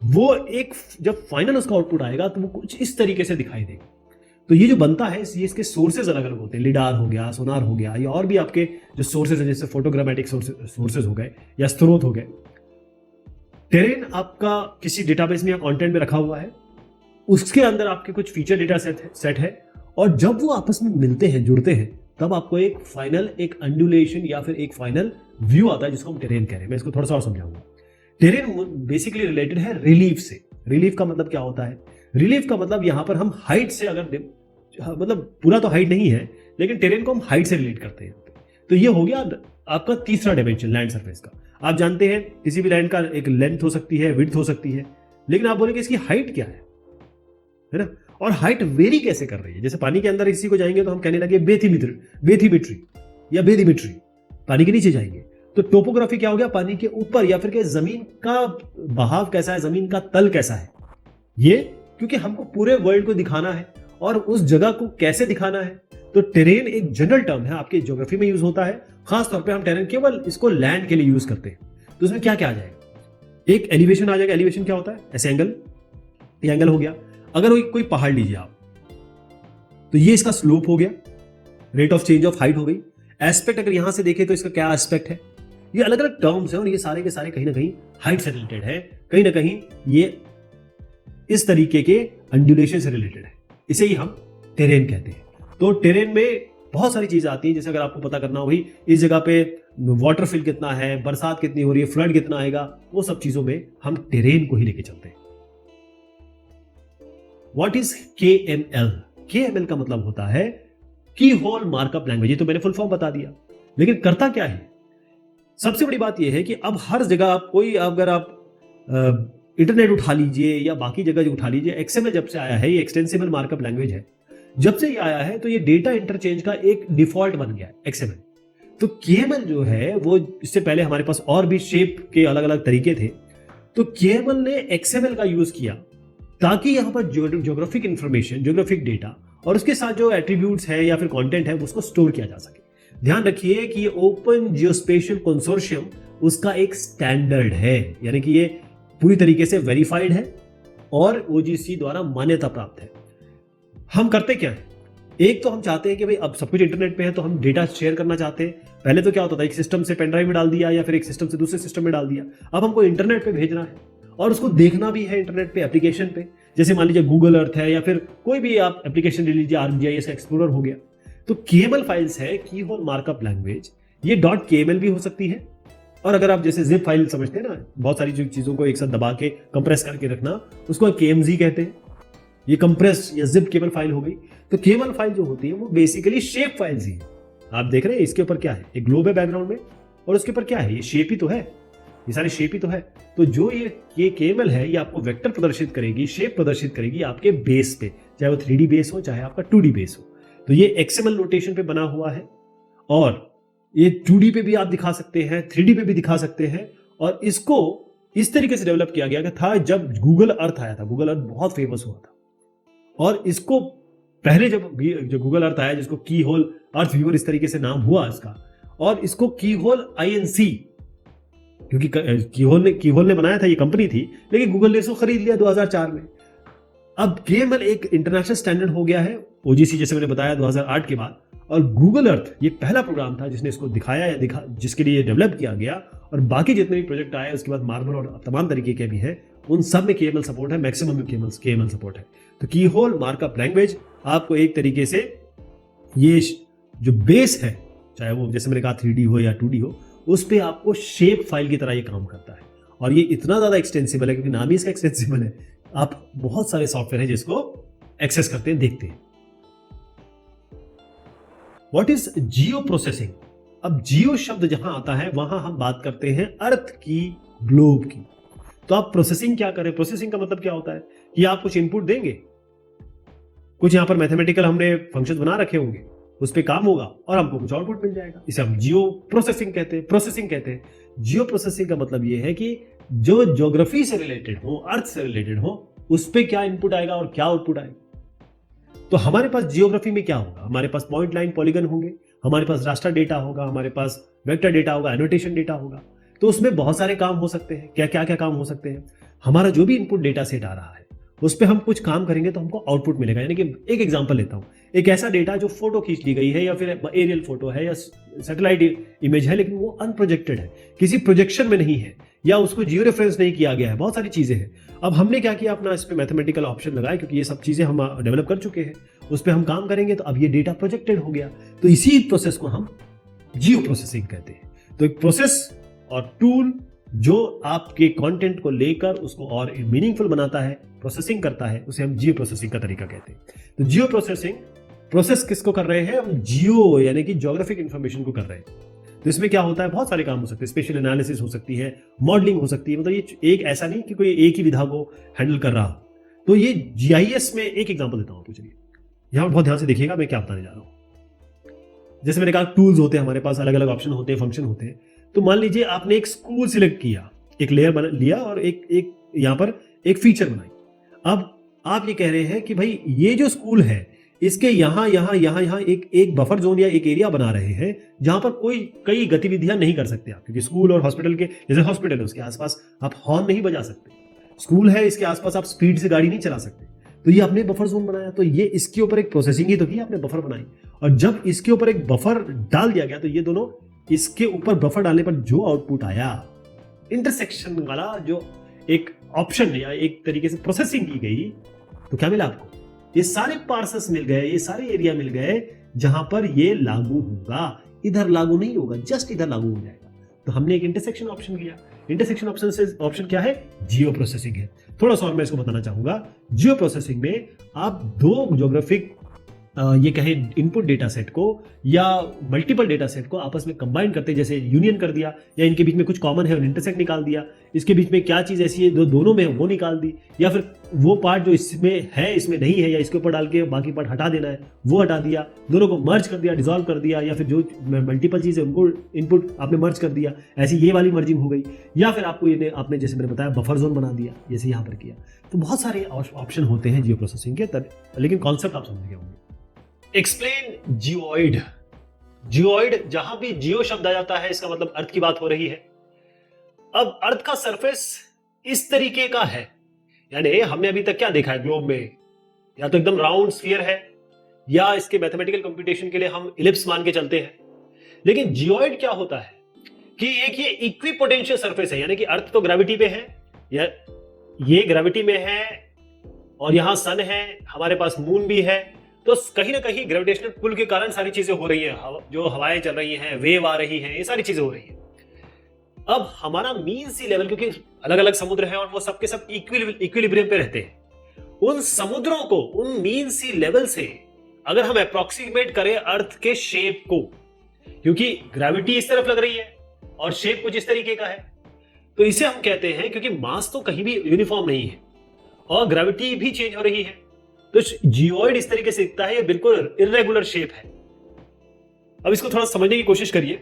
वो एक, जब फाइनल उसका आउटपुट आएगा तो वो कुछ इस तरीके से दिखाई देगा। तो ये जो बनता है, ये इसके सोर्सेज अलग अलग होते हैं, लिडार हो गया, सोनार हो गया, या और भी आपके जो सोर्सेज है जैसे फोटोग्रामेटिक सोर्सेज हो गए या स्रोत हो गए। टेरेन आपका किसी डेटाबेस में या कंटेंट में रखा हुआ है, उसके अंदर आपके कुछ फीचर डेटा सेट है, और जब वो आपस में मिलते हैं, जुड़ते हैं, तब आपको एक फाइनल, एक अंडुलेशन या फिर एक फाइनल व्यू आता है जिसको हम टेरेन कह रहे हैं। मैं इसको थोड़ा सा और समझाऊंगा। टेरेन बेसिकली रिलेटेड है रिलीफ से। रिलीफ का मतलब क्या होता है? रिलीफ का मतलब यहां पर हम हाइट से, अगर मतलब पूरा तो हाइट नहीं है, लेकिन टेरेन को हम हाइट से रिलेट करते हैं। तो ये हो गया आपका तीसरा डायमेंशन लैंड सरफेस का। आप जानते हैं किसी भी लैंड का एक लेंथ हो सकती है, विड्थ हो सकती है, लेकिन आप बोलेंगे इसकी हाइट क्या है ना? और हाइट वेरी कैसे कर रही है? जैसे पानी के अंदर इसी को जाएंगे तो हम कहने लगे बेथीमीट्री या बेदीमीट्री, पानी के नीचे जाएंगे तो टोपोग्राफी क्या हो गया? पानी के ऊपर या फिर जमीन का बहाव कैसा है, जमीन का तल कैसा है। ये क्योंकि हमको पूरे वर्ल्ड को दिखाना है और उस जगह को कैसे दिखाना है, तो टेरेन एक जनरल टर्म है, आपके ज्योग्राफी में यूज होता है। खास तौर पे हम टेरेन केवल इसको लैंड के लिए यूज करते हैं। तो उसमें क्या क्या आ जाएगा? एक एलिवेशन आ जाएगा। एलिवेशन क्या होता है? ऐसे एंगल, ये एंगल हो गया। अगर कोई पहाड़ लीजिए आप, तो ये इसका स्लोप हो गया, rate of change of height हो गई। एस्पेक्ट अगर यहां से देखें तो इसका क्या एस्पेक्ट है? ये अलग अलग टर्म्स हैं और ये सारे के सारे कहीं ना कहीं हाइट से रिलेटेड है, कहीं ना कहीं ये इस तरीके के अंडुलेशन से रिलेटेड है। इसे ही हम टेरेन कहते हैं। तो टेरेन में बहुत सारी चीजें आती हैं, जैसे अगर आपको पता करना हो भाई इस जगह पे वाटर फिल कितना है, बरसात कितनी हो रही है, फ्लड कितना आएगा, वो सब चीजों में हम टेरेन को ही लेके चलते हैं। What is KML? KML का मतलब होता है की होल मार्कअप लैंग्वेज। ये तो मैंने फुल फॉर्म बता दिया, लेकिन करता क्या है? सबसे बड़ी बात यह है कि अब हर जगह आप अगर आप इंटरनेट उठा लीजिए या बाकी जगह जो उठा लीजिए, XML जब से आया है, ये एक्सटेंसिबल मार्कअप लैंग्वेज है, जब से ये आया है तो ये डेटा इंटरचेंज का एक डिफॉल्ट बन गया है XML। तो KML जो है वो, इससे पहले हमारे पास और भी शेप के अलग अलग तरीके थे, तो KML ने XML का यूज किया ताकि यहां पर ज्योग्राफिक इंफॉर्मेशन, ज्योग्राफिक डेटा और उसके साथ जो एट्रीब्यूट्स है या फिर कंटेंट है उसको स्टोर किया जा सके। ध्यान रखिए कि ये ओपन जियोस्पेशियल कंसोर्शियम उसका एक स्टैंडर्ड है, यानी कि ये पूरी तरीके से वेरीफाइड है और OGC द्वारा मान्यता प्राप्त है। हम करते क्या है? एक तो हम चाहते हैं कि भाई अब सब कुछ इंटरनेट पे है तो हम डेटा शेयर करना चाहते हैं। पहले तो क्या होता था, एक सिस्टम से पेन ड्राइव में डाल दिया या फिर एक सिस्टम से दूसरे सिस्टम में डाल दिया। अब हमको इंटरनेट पे भेजना है और उसको देखना भी है इंटरनेट पे, एप्लीकेशन पे। जैसे मान लीजिए गूगल अर्थ है या फिर कोई भी आप एप्लीकेशन ले लीजिए, ArcGIS एक्सप्लोरर हो गया। तो KML फाइल्स है, की होल मार्कअप लैंग्वेज, ये .KML भी हो सकती है। और अगर आप जैसे जिप फाइल समझते हैं ना, बहुत सारी चीजों को एक साथ दबा के कंप्रेस करके रखना, उसको KMZ कहते हैं। ये कंप्रेस या जिप केबल फाइल हो गई। तो केबल फाइल जो होती है वो बेसिकली शेप फाइल्स ही है। आप देख रहे हैं इसके ऊपर क्या है, एक ग्लोब है बैकग्राउंड में और उसके ऊपर क्या है, ये शेप ही तो है, ये सारी शेप ही तो है। तो जो ये केबल है ये आपको वेक्टर प्रदर्शित करेगी, शेप प्रदर्शित करेगी आपके बेस पे, चाहे वो 3D बेस हो चाहे आपका 2D बेस हो। तो ये XML नोटेशन पे बना हुआ है और ये 2D पे भी आप दिखा सकते हैं, 3D पे भी दिखा सकते हैं। और इसको इस तरीके से डेवलप किया गया था जब गूगल अर्थ आया था। गूगल अर्थ बहुत फेमस हुआ था और इसको पहले जब गूगल अर्थ आया, जिसको की होल अर्थ व्यूअर इस तरीके से नाम हुआ इसका, और इसको की होल INC क्योंकि कीहोल ने बनाया था, ये कंपनी थी, लेकिन गूगल ने इसको खरीद लिया 2004 में। अब केएमएल एक इंटरनेशनल स्टैंडर्ड हो गया है, ओजीसी जैसे मैंने बताया 2008 के बाद। और गूगल अर्थ ये पहला प्रोग्राम था जिसने इसको दिखाया या जिसके लिए डेवलप किया गया। और बाकी जितने भी प्रोजेक्ट आए उसके बाद मार्बल और तमाम तरीके के भी हैं, उन सब में केएमएल सपोर्ट है, मैक्सिमम में केएमएल सपोर्ट है। तो कीहोल मार्कअप लैंग्वेज आपको एक तरीके से ये जो बेस है, चाहे वो जैसे मैंने कहा 3D हो या 2D हो, उस पर आपको शेप फाइल की तरह ये काम करता है। और ये इतना ज्यादा एक्सटेंसिबल है क्योंकि नाम ही इसका एक्सटेंसिबल है, आप बहुत सारे सॉफ्टवेयर हैं जिसको एक्सेस करते हैं, देखते हैं। What is Jio processing? अब जियो शब्द जहां आता है वहां हम बात करते हैं अर्थ की, ग्लोब की। तो आप प्रोसेसिंग क्या करें? प्रोसेसिंग का मतलब क्या होता है कि आप कुछ इनपुट देंगे, कुछ यहां पर मैथमेटिकल हमने फंक्शन बना रखे होंगे, उस पर काम होगा और हमको कुछ आउटपुट मिल जाएगा। इसे हम जियो प्रोसेसिंग कहते हैं। जियो प्रोसेसिंग का मतलब यह है कि जो ज्योग्राफी से रिलेटेड हो, अर्थ से रिलेटेड हो, उस पर क्या इनपुट आएगा और क्या आउटपुट आएगा। तो हमारे पास जियोग्राफी में क्या होगा? हमारे पास पॉइंट लाइन पॉलीगन होंगे, हमारे पास रास्टर डेटा होगा, हमारे पास वेक्टर डेटा होगा, एनोटेशन डेटा होगा। तो उसमें बहुत सारे काम हो सकते हैं। क्या क्या क्या काम हो सकते हैं? हमारा जो भी इनपुट डेटा सेट आ रहा है उस पर हम कुछ काम करेंगे तो हमको आउटपुट मिलेगा। यानी कि एक एग्जांपल लेता हूं, एक ऐसा डेटा जो फोटो खींच ली गई है या फिर एरियल फोटो है या सैटेलाइट इमेज है, लेकिन वो अनप्रोजेक्टेड है, किसी प्रोजेक्शन में नहीं है या उसको जियो रेफरेंस नहीं किया गया है, बहुत सारी चीजें हैं। अब हमने क्या किया, अपना इस पे मैथमेटिकल ऑप्शन लगाया, क्योंकि ये सब चीजें हम डेवलप कर चुके हैं, उस पर हम काम करेंगे तो अब ये डेटा प्रोजेक्टेड हो गया। तो इसी प्रोसेस को हम जियो प्रोसेसिंग कहते हैं। तो एक प्रोसेस और टूल जो आपके कंटेंट को लेकर उसको और मीनिंगफुल बनाता है, प्रोसेसिंग करता है, उसे हम जियो प्रोसेसिंग का तरीका कहते हैं। तो जियो प्रोसेस किसको कर रहे हैं? हम जियो यानी कि ज्योग्राफिक इंफॉर्मेशन को कर रहे हैं। तो इसमें क्या होता है, बहुत सारे काम हो सकते हैं, स्पेशल एनालिसिस हो सकती है, मॉडलिंग हो सकती है। मतलब ये एक ऐसा नहीं कि कोई एक ही विधा को हैंडल कर रहा हो। तो ये जीआईएस में एक एग्जांपल देता हूं आपको, चलिए यहां बहुत ध्यान से देखिएगा मैं क्या बताने जा रहा हूं। जैसे मैंने कहा टूल्स होते हैं हमारे पास, अलग अलग ऑप्शन होते हैं, फंक्शन होते हैं। तो मान लीजिए आपने एक स्कूल सिलेक्ट किया, एक लेयर बना लिया और एक यहां पर एक फीचर बनाई। अब आप ये कह रहे हैं कि भाई ये जो स्कूल है इसके यहां एक बफर जोन या एक एरिया बना रहे हैं जहां पर कई गतिविधियां नहीं कर सकते आप, क्योंकि स्कूल और हॉस्पिटल के, जैसे हॉस्पिटल है उसके आसपास आप हॉर्न नहीं बजा सकते, स्कूल है इसके आसपास आप स्पीड से गाड़ी नहीं चला सकते। तो ये आपने बफर जोन बनाया, तो ये इसके ऊपर एक प्रोसेसिंग ही तो की आपने, बफर बनाई। और जब इसके ऊपर एक बफर डाल दिया गया तो ये दोनों, इसके ऊपर बफर डालने पर जो आउटपुट आया, इंटरसेक्शन वाला जो एक ऑप्शन या एक तरीके से प्रोसेसिंग की गई, तो क्या मिला आपको? ये सारे पार्सेस मिल गए, ये सारे एरिया मिल गए जहां पर ये लागू होगा। इधर लागू नहीं होगा, जस्ट इधर लागू हो जाएगा। तो हमने एक इंटरसेक्शन ऑप्शन किया। इंटरसेक्शन ऑप्शन क्या है? जियो प्रोसेसिंग है। थोड़ा सा और मैं इसको बताना चाहूंगा। जियो प्रोसेसिंग में आप दो ज्योग्राफिक ये कहें इनपुट डेटा सेट को या मल्टीपल डेटा सेट को आपस में कंबाइन करते, जैसे यूनियन कर दिया या इनके बीच में कुछ कॉमन है और इंटरसेक्ट निकाल दिया, इसके बीच में क्या चीज ऐसी है जो दोनों में है वो निकाल दी, या फिर वो पार्ट जो इसमें है इसमें नहीं है या इसके ऊपर डाल के बाकी पार्ट हटा देना है वो हटा दिया, दोनों को मर्ज कर दिया, डिसॉल्व कर दिया, या फिर जो मल्टीपल चीज है उनको इनपुट आपने मर्ज कर दिया, ऐसी ये वाली मर्जिंग हो गई। या फिर आपको ये आपने जैसे मैंने बताया बफर जोन बना दिया, जैसे यहाँ पर किया। तो बहुत सारे ऑप्शन होते हैं जियो प्रोसेसिंग के, लेकिन कॉन्सेप्ट आप समझ गए होंगे। Explain geoid. जियोइड, जहां भी जियो शब्द आ जाता है इसका मतलब अर्थ की बात हो रही है। अब अर्थ का सरफेस इस तरीके का है, यानी हमने अभी तक क्या देखा है ग्लोब में, या तो एकदम राउंड स्फीयर है या इसके मैथमेटिकल कंप्यूटेशन के लिए हम इलिप्स मान के चलते हैं। लेकिन जियोइड क्या होता है कि एक ये इक्विपोटेंशियल सरफेस है, यानी कि अर्थ तो ग्रेविटी पे है, या ये ग्रेविटी में है और यहां सन है, हमारे पास मून भी है। तो कहीं ना कहीं ग्रेविटेशनल पुल के कारण सारी चीजें हो रही हैं, जो हवाएं चल रही हैं, वेव आ रही हैं, ये सारी चीजें हो रही हैं। अब हमारा मीन सी लेवल, क्योंकि अलग अलग समुद्र हैं और वो सबके सब इक्विलिब्रियम पे रहते हैं, उन समुद्रों को, उन मीन सी लेवल से अगर हम अप्रोक्सीमेट करें अर्थ के शेप को, क्योंकि ग्रेविटी इस तरफ लग रही है और शेप कुछ इस तरीके का है, तो इसे हम कहते हैं, क्योंकि मास तो कहीं भी यूनिफॉर्म नहीं है और ग्रेविटी भी चेंज हो रही है, तो जियोइड इस तरीके से दिखता है, ये बिल्कुल इर्रेगुलर शेप है। अब इसको थोड़ा समझने की कोशिश करिए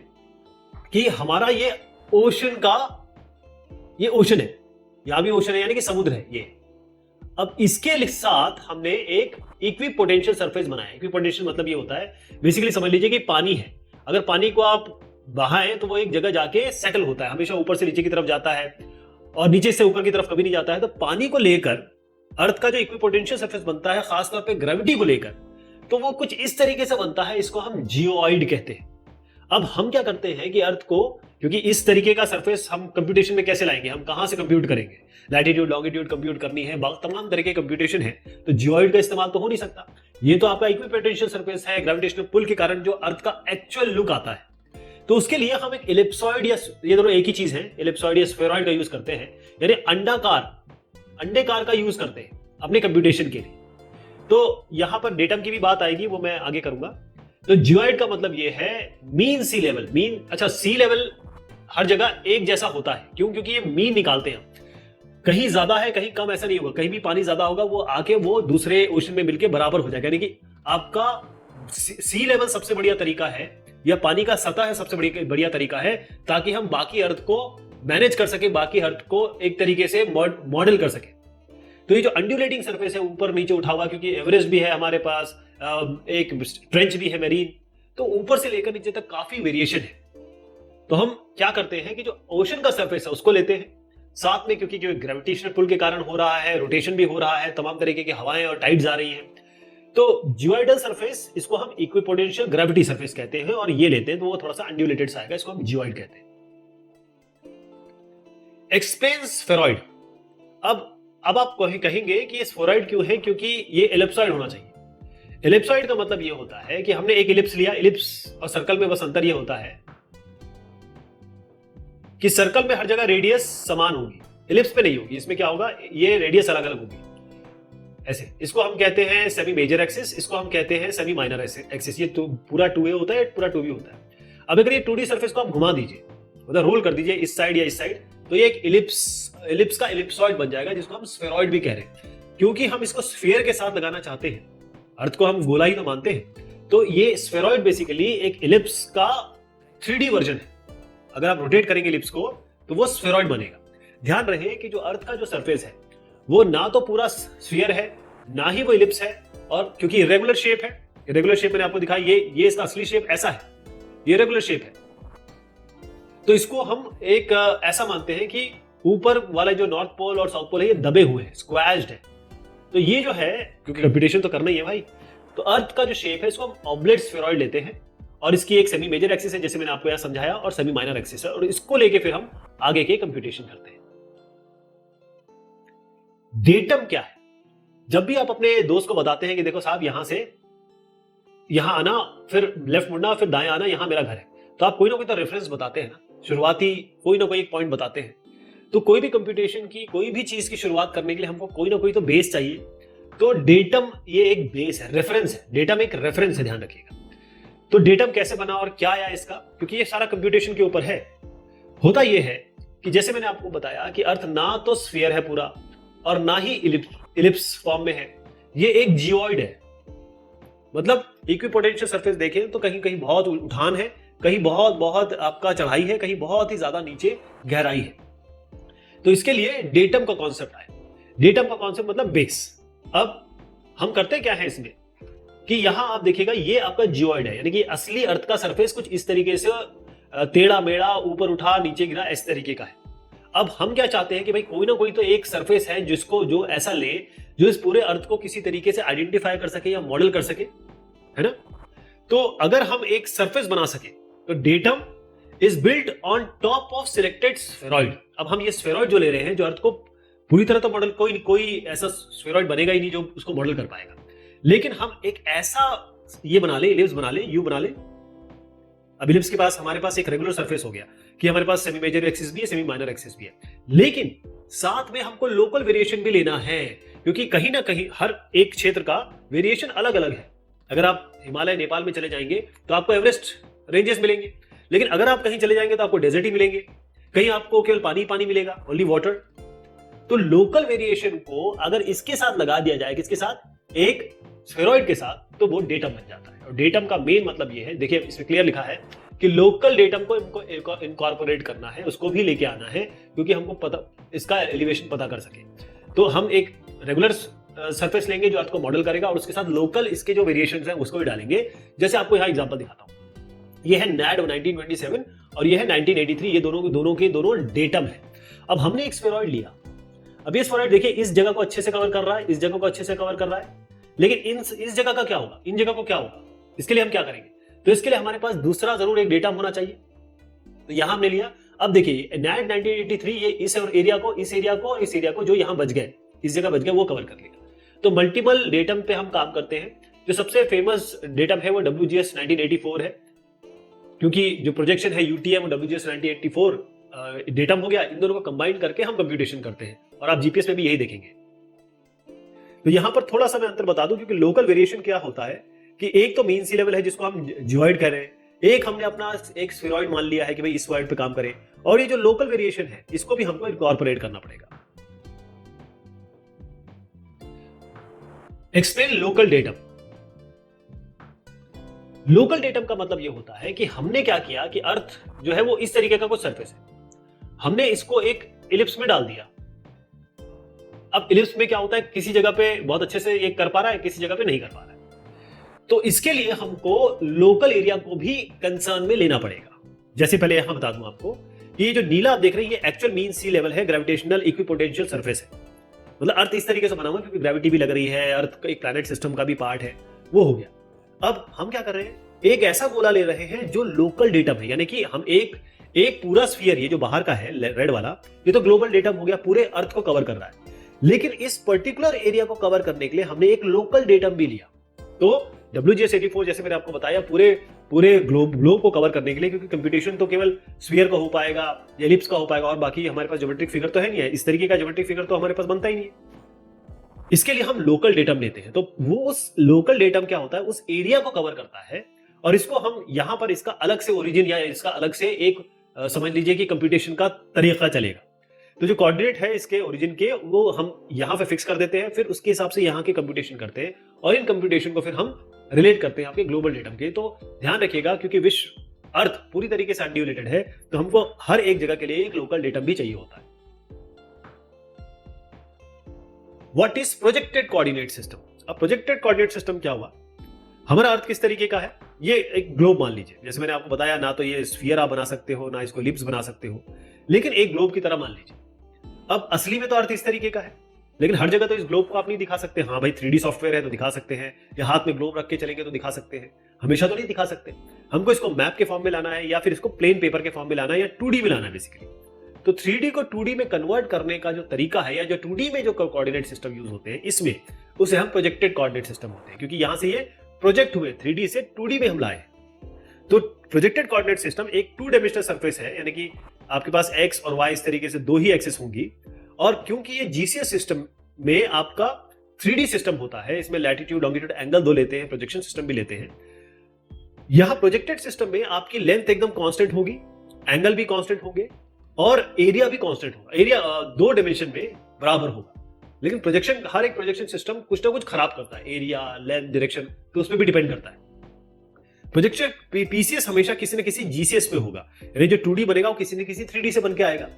कि हमारा ये ओशन का, ये ओशन है, यहां भी ओशन है यानी कि समुद्र है ये। अब इसके साथ हमने एक इक्विपोटेंशियल सरफेस बनाया। इक्विपोटेंशियल मतलब ये होता है, बेसिकली समझ लीजिए कि पानी है, अगर पानी को आप बहाएं तो वो एक जगह जाके सेटल होता है, हमेशा ऊपर से नीचे की तरफ जाता है और नीचे से ऊपर की तरफ कभी नहीं जाता है। तो पानी को लेकर अर्थ का जो इक्विपोटेंशियल सरफेस बनता है, खासतौर पे ग्रेविटी को लेकर, तो वो कुछ इस तरीके से बनता है, इसको हम जियोइड कहते हैं। अब हम क्या करते हैं कि अर्थ को, क्योंकि इस तरीके का सरफेस हम कंप्यूटेशन में कैसे लाएंगे, हम कहां से कंप्यूट करेंगे, लैटिट्यूड लॉन्गिट्यूड कंप्यूट करनी है, तमाम तरह के कंप्यूटेशन है, तो जियोइड का इस्तेमाल तो हो नहीं सकता। ये तो आपका इक्विपोटेंशियल सरफेस है, ग्रेविटेशनल पुल के कारण जो अर्थ का एक्चुअल लुक आता है। तो उसके लिए हम एक इलिप्सॉइड, या ये दोनों एक ही चीज है, इलिप्सॉइड या स्फेरॉइड का यूज करते हैं, यानी अंडाकार का यूज करते हैं अपने कंप्यूटेशन के लिए। तो यहां पर डेटम की भी बात आएगी, वो मैं आगे करूंगा। तो जियोइड का मतलब ये है मीन सी लेवल। अच्छा, सी लेवल हर जगह एक जैसा होता है, क्यों? क्योंकि ये मीन निकालते हैं, कहीं ज्यादा है कहीं कम, ऐसा नहीं होगा। कहीं भी पानी ज्यादा होगा वो आके वो दूसरे ओशन में मिलकर बराबर हो जाएगा। यानी कि आपका सी लेवल सबसे बढ़िया तरीका है, या पानी का सतह है सबसे बढ़िया तरीका है, ताकि हम बाकी अर्थ को मैनेज कर सके, बाकी अर्थ को एक तरीके से मॉडल कर सके। तो ये जो अंडुलेटिंग सरफेस है, ऊपर नीचे उठा हुआ, क्योंकि एवरेस्ट भी है हमारे पास, एक ट्रेंच भी है मेरीन, तो ऊपर से लेकर नीचे तक काफी वेरिएशन है। तो हम क्या करते हैं कि जो ओशन का सरफेस है उसको लेते हैं साथ में, क्योंकि ग्रेविटेशनल पुल के कारण हो रहा है, रोटेशन भी हो रहा है, तमाम तरीके की हवाएं और टाइड्स आ रही हैं। तो जियोइडल सरफेस, इसको हम इक्विपोटेंशियल ग्रेविटी सरफेस कहते हैं, और ये लेते हैं तो वो थोड़ा सा अंडुलेटेड सा आएगा, इसको हम जियोइड कहते हैं। Explain spheroid. अब आप कहेंगे कि ये स्फेरॉइड क्यों है, क्योंकि ये एलिप्सॉइड होना चाहिए। एलिप्सॉइड का मतलब ये होता है कि हमने एक इलिप्स लिया, इलिप्स और सर्कल में बस अंतर ये होता है कि सर्कल में हर जगह रेडियस समान होगी, इलिप्स पे नहीं होगी। इसमें क्या होगा, ये रेडियस अलग अलग होगी ऐसे। इसको हम कहते हैं सेमी मेजर एक्सिस, इसको हम कहते हैं सेमी माइनर एक्सिस। ये तो पूरा 2a होता है, पूरा 2b होता है। अब अगर ये 2D सरफेस को आप घुमा दीजिए, मतलब रोल कर दीजिए इस साइड या इस साइड, तो ये एक इलिप्स का इलिप्सॉइड बन जाएगा, जिसको हम स्फेरॉइड भी कह रहे हैं, क्योंकि हम इसको स्फीयर के साथ लगाना चाहते हैं। अर्थ को हम गोला ही तो मानते हैं, तो ये स्फेरॉइड बेसिकली एक इलिप्स का 3D वर्जन है। अगर आप रोटेट करेंगे इलिप्स को तो वो स्फेरॉइड बनेगा। ध्यान रहे कि जो अर्थ का जो सरफेस है वो ना तो पूरा स्फीयर है, ना ही वो इलिप्स है, और क्योंकि इरेगुलर शेप है, इरेगुलर शेप मैंने आपको दिखाई, ये इसका असली शेप ऐसा है, ये इरेगुलर शेप है। तो इसको हम एक ऐसा मानते हैं कि ऊपर वाला जो नॉर्थ पोल और साउथ पोल है ये दबे हुए हैं, स्क्वैज्ड है। तो ये जो है, क्योंकि कंप्यूटेशन तो करना ही है भाई, तो अर्थ का जो शेप है इसको हम ऑब्लेट स्फेरॉइड लेते हैं, और इसकी एक सेमी मेजर एक्सिस है जैसे मैंने आपको यहां समझाया, और सेमी माइनर एक्सिस है, और इसको लेके फिर हम आगे के कंप्यूटेशन करते हैं। डेटम क्या है? जब भी आप अपने दोस्त को बताते हैं कि देखो साहब यहां से यहां आना, फिर लेफ्ट मुड़ना, फिर दाएं आना, यहां मेरा घर है, तो आप कोई ना कोई तो रेफरेंस बताते हैं ना, शुरुआती कोई ना कोई एक पॉइंट बताते हैं। तो कोई भी कंप्यूटेशन की, कोई भी चीज की शुरुआत करने के लिए हमको कोई ना कोई तो बेस चाहिए। तो डेटम ये एक बेस है, रेफरेंस है। डेटम एक रेफरेंस है, ध्यान रखिएगा। तो डेटम कैसे बना और क्या आया इसका, क्योंकि ये सारा कंप्यूटेशन के ऊपर है। होता ये है कि जैसे मैंने आपको बताया कि अर्थ ना तो स्फीयर है पूरा, और ना ही इलिप्स फॉर्म में है, ये एक जियोइड है। मतलब इक्विपोटेंशियल सरफेस देखें तो कहीं कहीं बहुत उठान है, कहीं बहुत बहुत आपका चढ़ाई है, कहीं बहुत ही ज्यादा नीचे गहराई है। तो इसके लिए डेटम का कॉन्सेप्ट आया। डेटम का कॉन्सेप्ट मतलब बेस। अब हम करते क्या है इसमें कि यहां आप देखिएगा ये आपका जियोइड है, यानी कि असली अर्थ का सरफेस कुछ इस तरीके से टेढ़ा मेढ़ा, ऊपर उठा नीचे गिरा, इस तरीके का है। अब हम क्या चाहते हैं कि भाई कोई ना कोई तो एक सरफेस है जिसको जो ऐसा ले, जो इस पूरे अर्थ को किसी तरीके से आइडेंटिफाई कर सके या मॉडल कर सके, है ना। तो अगर हम एक सरफेस बना सके तो datum is built on top of selected spheroid. अब हम ये स्फेरॉइड जो ले रहे हैं, जो अर्थ को पूरी तरह तो मॉडल, कोई ऐसा स्फेरॉइड बनेगा ही नहीं जो उसको मॉडल कर पाएगा, लेकिन हम एक ऐसा ये बना ले, इलिप्स बना ले, यू बना ले। अब इलिप्स के पास हमारे पास एक रेगुलर सरफेस हो गया कि हमारे पास सेमी मेजर एक्सिस भी है, सेमी माइनर एक्सिस भी है, लेकिन साथ में हमको लोकल वेरिएशन भी लेना है, क्योंकि कहीं ना कहीं हर एक क्षेत्र का वेरिएशन अलग अलग है। अगर आप हिमालय नेपाल में चले जाएंगे तो आपको एवरेस्ट रेंजेस मिलेंगे, लेकिन अगर आप कहीं चले जाएंगे तो आपको डेजर्ट ही मिलेंगे, कहीं आपको केवल पानी पानी मिलेगा, ओनली वाटर। तो लोकल वेरिएशन को अगर इसके साथ लगा दिया जाए, किसके साथ, एक स्फेरॉइड के साथ, तो वो डेटम बन जाता है। और डेटम का मेन मतलब ये है, देखिए इसमें क्लियर लिखा है कि लोकल डेटम को इनको इनकॉर्पोरेट करना है, उसको भी लेके आना है, क्योंकि हमको पता, इसका एलिवेशन पता कर सके। तो हम एक रेगुलर सरफेस लेंगे जो अर्थ को मॉडल करेगा, और उसके साथ लोकल इसके जो वेरिएशंस हैं उसको भी डालेंगे। जैसे आपको यहां एग्जांपल दिखाता हूं, ये है नैड 1927 और ये है 1983, ये दोनों के डेटम है। अब हमने एक स्फेरॉइड लिया, अब ये स्फेरॉइड देखिए इस जगह को अच्छे से कवर कर रहा है, इस जगह को अच्छे से कवर कर रहा है, लेकिन इस जगह का क्या होगा, इन जगह को क्या होगा, इसके लिए हम क्या करेंगे, तो इसके लिए हमारे पास दूसरा जरूर एक डेटम होना चाहिए। तो यहां हमने लिया। अब देखिए नैड 1983 ये इस एरिया को, इस एरिया को और इस एरिया को जो यहां बच गए, इस जगह बच गए, वो कवर कर लेगा। तो मल्टीपल डेटम पे हम काम करते हैं। जो सबसे फेमस डेटम है वो WGS 1984 है, क्योंकि जो प्रोजेक्शन है UTM और WGS 1984 डेटम हो गया, इन दोनों को कंबाइन करके हम कंप्यूटेशन करते हैं और आप जीपीएस में भी यही देखेंगे। तो यहां पर थोड़ा सा मैं अंतर बता दूं, क्योंकि लोकल वेरिएशन क्या होता है कि एक तो मीन सी लेवल है जिसको हम जियोइड कह रहे हैं, एक हमने अपना एक स्फेरॉइड मान लिया है कि भाई इस स्फेरॉइड पे काम करें, और ये जो लोकल वेरिएशन है इसको भी हमको इनकॉर्पोरेट करना पड़ेगा। Explain local datum. Local datum का मतलब ये होता है कि हमने क्या किया कि अर्थ जो है वो इस तरीके का कुछ सरफेस है, हमने इसको एक इलिप्स में डाल दिया। अब इलिप्स में क्या होता है, किसी जगह पे बहुत अच्छे से ये कर पा रहा है, किसी जगह पे नहीं कर पा रहा है, तो इसके लिए हमको लोकल एरिया को भी कंसर्न में लेना पड़ेगा। जैसे पहले यहां बता दूं आपको, ये जो नीला आप देख रहे हैं ये एक्चुअल मीन सी लेवल है, ग्रेविटेशनल इक्विपोटेंशियल सरफेस है, मतलब अर्थ इस तरीके से बना हुआ है क्योंकि ग्रेविटी भी लग रही है, अर्थ का एक प्लैनेट सिस्टम का भी पार्ट है, वो हो गया। अब हम क्या कर रहे हैं, एक ऐसा गोला ले रहे हैं जो लोकल डेटम है, यानी कि हम एक पूरा स्फीयर, ये जो बाहर का है रेड वाला, ये तो ग्लोबल डेटम हो गया, पूरे अर्थ को कवर कर रहा है, लेकिन इस पर्टिकुलर एरिया को कवर करने के लिए हमने एक लोकल डेटम भी लिया। तो WGS 84 जैसे मैंने आपको बताया पूरे ग्लोब को कवर करने के लिए, क्योंकि कंप्यूटेशन तो केवल स्फीयर का हो पाएगा, एलिप्स का हो पाएगा, और बाकी हमारे पास ज्योमेट्रिक फिगर तो है नहीं है, इस तरीके का ज्योमेट्रिक फिगर तो हमारे पास बनता ही नहीं है। इसके लिए हम लोकल डेटम लेते हैं। तो वो उस लोकल डेटम क्या होता है, उस एरिया को कवर करता है, और इसको हम यहां पर इसका अलग से ओरिजिन या इसका अलग से एक समझ लीजिए कि कंप्यूटेशन का तरीका चलेगा। तो जो कोऑर्डिनेट है इसके ओरिजिन के, वो हम यहां पे फिक्स कर देते हैं, फिर उसके हिसाब से यहां के कंप्यूटेशन करते हैं, और इन कंप्यूटेशन को फिर हम रिलेट करते हैं आपके ग्लोबल डेटम के। तो ध्यान रखिएगा, क्योंकि विश्व अर्थ पूरी तरीके से अनड्यूलेटेड है, तो हमको हर एक जगह के लिए एक लोकल डेटम भी चाहिए होता है। What is projected coordinate system. अब प्रोजेक्टेड कोऑर्डिनेट सिस्टम क्या हुआ, हमारा अर्थ किस तरीके का है, ये एक ग्लोब मान लीजिए, जैसे मैंने आपको बताया, ना तो ये स्फीयर आप बना सकते हो, ना इसको एलिप्स बना सकते हो, लेकिन एक ग्लोब की तरह मान लीजिए। अब असली में तो अर्थ इस तरीके का है, लेकिन हर जगह तो इस ग्लोब को आप नहीं दिखा सकते। हाँ भाई 3D सॉफ्टवेयर है तो दिखा सकते हैं, या हाथ में ग्लोब रख के चलेंगे तो दिखा सकते हैं, हमेशा तो नहीं दिखा सकते। हमको इसको मैप के फॉर्म में लाना है, या फिर इसको प्लेन पेपर के फॉर्म में लाना है, या 2D में लाना है बेसिकली। तो 3D को 2D में कन्वर्ट करने का जो तरीका है, या जो 2D में जो कोऑर्डिनेट सिस्टम यूज होते हैं, इसमें उसे हम प्रोजेक्टेड कोऑर्डिनेट सिस्टम होते हैं, क्योंकि यहां से ये प्रोजेक्ट हुए 3D से 2D में हम लाए। तो प्रोजेक्टेड कोऑर्डिनेट सिस्टम एक 2 डायमेंशनल सरफेस है, यानी कि आपके पास x और y इस तरीके से 2 ही एक्सिस होंगी, और क्योंकि ये GCS सिस्टम में आपका 3D सिस्टम होता है, इसमें लैटिट्यूड लॉन्गिट्यूड एंगल 2 लेते हैं, प्रोजेक्शन सिस्टम भी लेते हैं। यहां प्रोजेक्टेड सिस्टम में आपकी लेंथ एकदम कांस्टेंट होगी, एंगल भी कांस्टेंट होंगे, और एरिया भी कांस्टेंट होगा। एरिया 2 डायमेंशन में बराबर होगा, लेकिन प्रोजेक्शन, हर एक प्रोजेक्शन सिस्टम कुछ ना कुछ खराब करता है, एरिया, लेंथ, डायरेक्शन, तो उस पर भी डिपेंड करता है। प्रोजेक्शन PCS हमेशा किसी न किसी GCS पे होगा, यानी जो 2D बनेगा वो किसी न किसी 3D से बन के आएगा।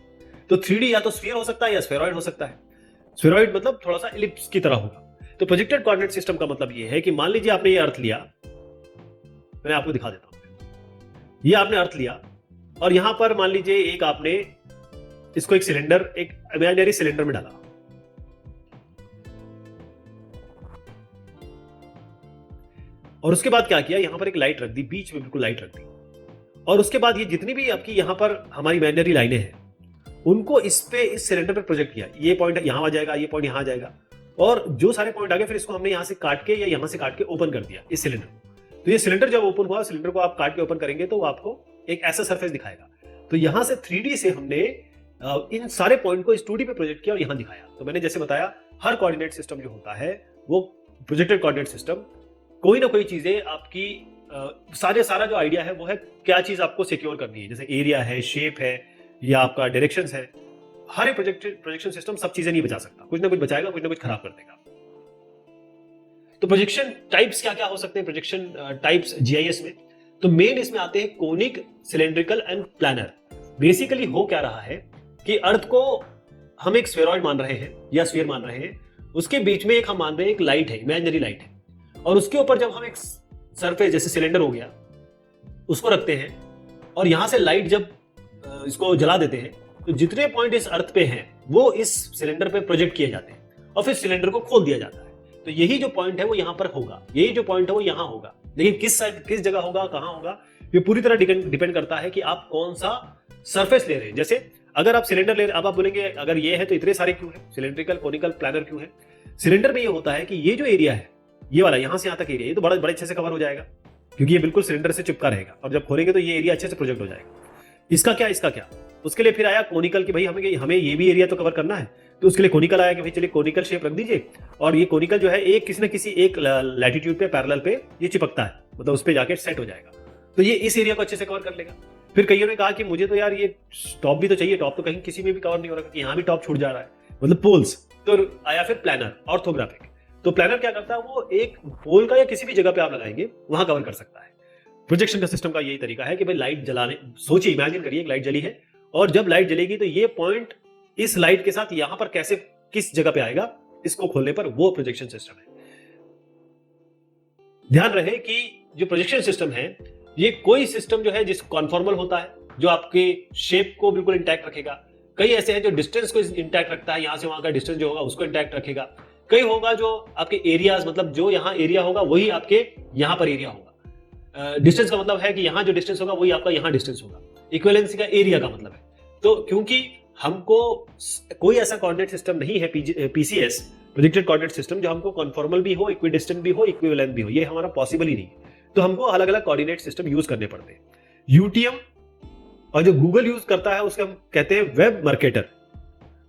तो 3D या तो स्फीयर हो सकता है या स्फेरॉइड हो सकता है। स्फेरॉइड मतलब थोड़ा सा एलिप्स की तरह होगा। तो प्रोजेक्टेड कोऑर्डिनेट सिस्टम का मतलब ये है कि मान लीजिए आपने ये अर्थ लिया, मैं आपको दिखा देता हूं, ये आपने अर्थ लिया, और यहां पर मान लीजिए एक आपने इसको एक सिलेंडर, एक इमेजिनरी सिलेंडर में डाला, और उसके बाद क्या किया, यहां पर एक लाइट रख दी, बीच में बिल्कुल लाइट रख दी, और उसके बाद ये जितनी भी आपकी यहां पर हमारी इमेजिनरी लाइनें हैं, उनको इस सिलेंडर पे प्रोजेक्ट किया। ये पॉइंट यहां आ जाएगा, ये पॉइंट यहां आ जाएगा, और जो सारे पॉइंट आ गए फिर इसको हमने यहां से काट के या यहां से काट के ओपन कर दिया इस सिलेंडर को। तो ये सिलेंडर जब ओपन हुआ, सिलेंडर को आप काट के ओपन करेंगे तो वो आपको एक ऐसा सरफेस दिखाएगा। तो यहां से 3D से हमने इन सारे पॉइंट को इस 2D पे प्रोजेक्ट किया और यहां दिखाया। तो मैंने जैसे बताया, हर कोऑर्डिनेट सिस्टम जो होता है वो प्रोजेक्टेड कोऑर्डिनेट सिस्टम, कोई ना कोई चीजें आपकी सारा जो आइडिया है वो है क्या चीज आपको सिक्योर करनी है, जैसे एरिया है, शेप है, या आपका डायरेक्शंस है। हर एक प्रोजेक्शन सिस्टम सब चीजें नहीं बचा सकता, कुछ ना कुछ बचाएगा, कुछ ना कुछ खराब कर देगा। तो प्रोजेक्शन टाइप्स क्या क्या हो सकते हैं, प्रोजेक्शन टाइप्स GIS में, तो मेन इसमें आते हैं conic, cylindrical and planar. Basically हो क्या रहा है कि अर्थ को हम एक स्फेरॉइड मान रहे हैं या स्फीयर मान रहे हैं, उसके बीच में एक हम मान रहे हैं एक लाइट है, इमेजिनरी लाइट है, और उसके ऊपर जब हम एक सरफेस जैसे सिलेंडर हो गया, उसको रखते हैं और यहां से लाइट जब इसको जला देते हैं तो जितने पॉइंट इस अर्थ पे हैं वो इस सिलेंडर पे प्रोजेक्ट किए जाते हैं और फिर सिलेंडर को खोल दिया जाता है। तो यही जो पॉइंट है वो यहां पर होगा, यही जो पॉइंट है वो यहां होगा, लेकिन किस साइड किस जगह होगा, कहां होगा, ये पूरी तरह डिपेंड करता है कि आप कौन सा सरफेस ले रहे हैं। जैसे अगर आप सिलेंडर ले रहे हैं, अब आप बोलेंगे अगर ये है तो इतने सारे क्यों है, सिलेंड्रिकल कोनिकल प्लानर क्यों है। सिलेंडर में ये होता है कि ये जो एरिया है, ये वाला यहां से यहां तक एरिया, ये तो बड़ा बड़े अच्छे से कवर हो जाएगा क्योंकि ये बिल्कुल सिलेंडर से चिपका रहेगा और जब खोलेंगे तो ये एरिया अच्छे से प्रोजेक्ट हो जाएगा। इसका क्या उसके लिए फिर आया कोनिकल कि भाई हमें ये भी एरिया तो कवर करना है, तो उसके लिए कोनिकल आया कि भाई चलिए कोनिकल शेप रख दीजिए और ये कोनिकल जो है एक किसी न किसी एक लैटिट्यूड पे पैरेलल पे ये चिपकता है, मतलब उस पे जाके सेट हो जाएगा, तो ये इस एरिया को अच्छे से कवर कर लेगा। फिर कईयों ने कहा कि मुझे तो यार ये टॉप भी तो चाहिए, टॉप तो कहीं किसी में भी कवर नहीं हो रहा, यहाँ भी टॉप छूट जा रहा है, मतलब पोल्स। तो आया फिर प्लानर, ऑर्थोग्राफिक। तो प्लानर क्या करता है, वो एक पोल का या किसी भी जगह पे आप लगाएंगे वहां कवर कर सकता है। प्रोजेक्शन का सिस्टम का यही तरीका है कि भाई लाइट जलाने, सोचिए इमेजिन करिए एक लाइट जली है और जब लाइट जलेगी तो ये पॉइंट इस लाइट के साथ यहां पर कैसे किस जगह पे आएगा, इसको खोलने पर वो प्रोजेक्शन सिस्टम है। ध्यान रहे कि जो प्रोजेक्शन सिस्टम है ये कोई सिस्टम जो है जिस कॉन्फॉर्मल होता है, जो आपके शेप को बिल्कुल इंटैक्ट रखेगा। कई ऐसे हैं जो डिस्टेंस को इंटैक्ट रखता है, यहां से वहां का डिस्टेंस जो होगा उसको इंटैक्ट रखेगा। कई होगा जो आपके एरियाज, मतलब जो यहां एरिया होगा वही आपके यहां पर एरिया होगा। डिस्टेंस का मतलब है कि यहां जो डिस्टेंस होगा वही आपका यहां डिस्टेंस होगा। इक्विवेलेंसी का एरिया का मतलब है। तो क्योंकि हमको कोई ऐसा कोऑर्डिनेट सिस्टम नहीं है पीसीएस, प्रोजेक्टेड कोऑर्डिनेट सिस्टम, जो हमको कॉन्फॉर्मल भी हो, इक्विडिस्टेंट भी हो, इक्विवेलेंट भी हो, ये हमारा पॉसिबल ही नहीं है। तो हमको अलग अलग कोऑर्डिनेट सिस्टम यूज करने पड़ते हैं। यूटीएम और जो गूगल यूज करता है उसके हम कहते हैं वेब मर्केटर।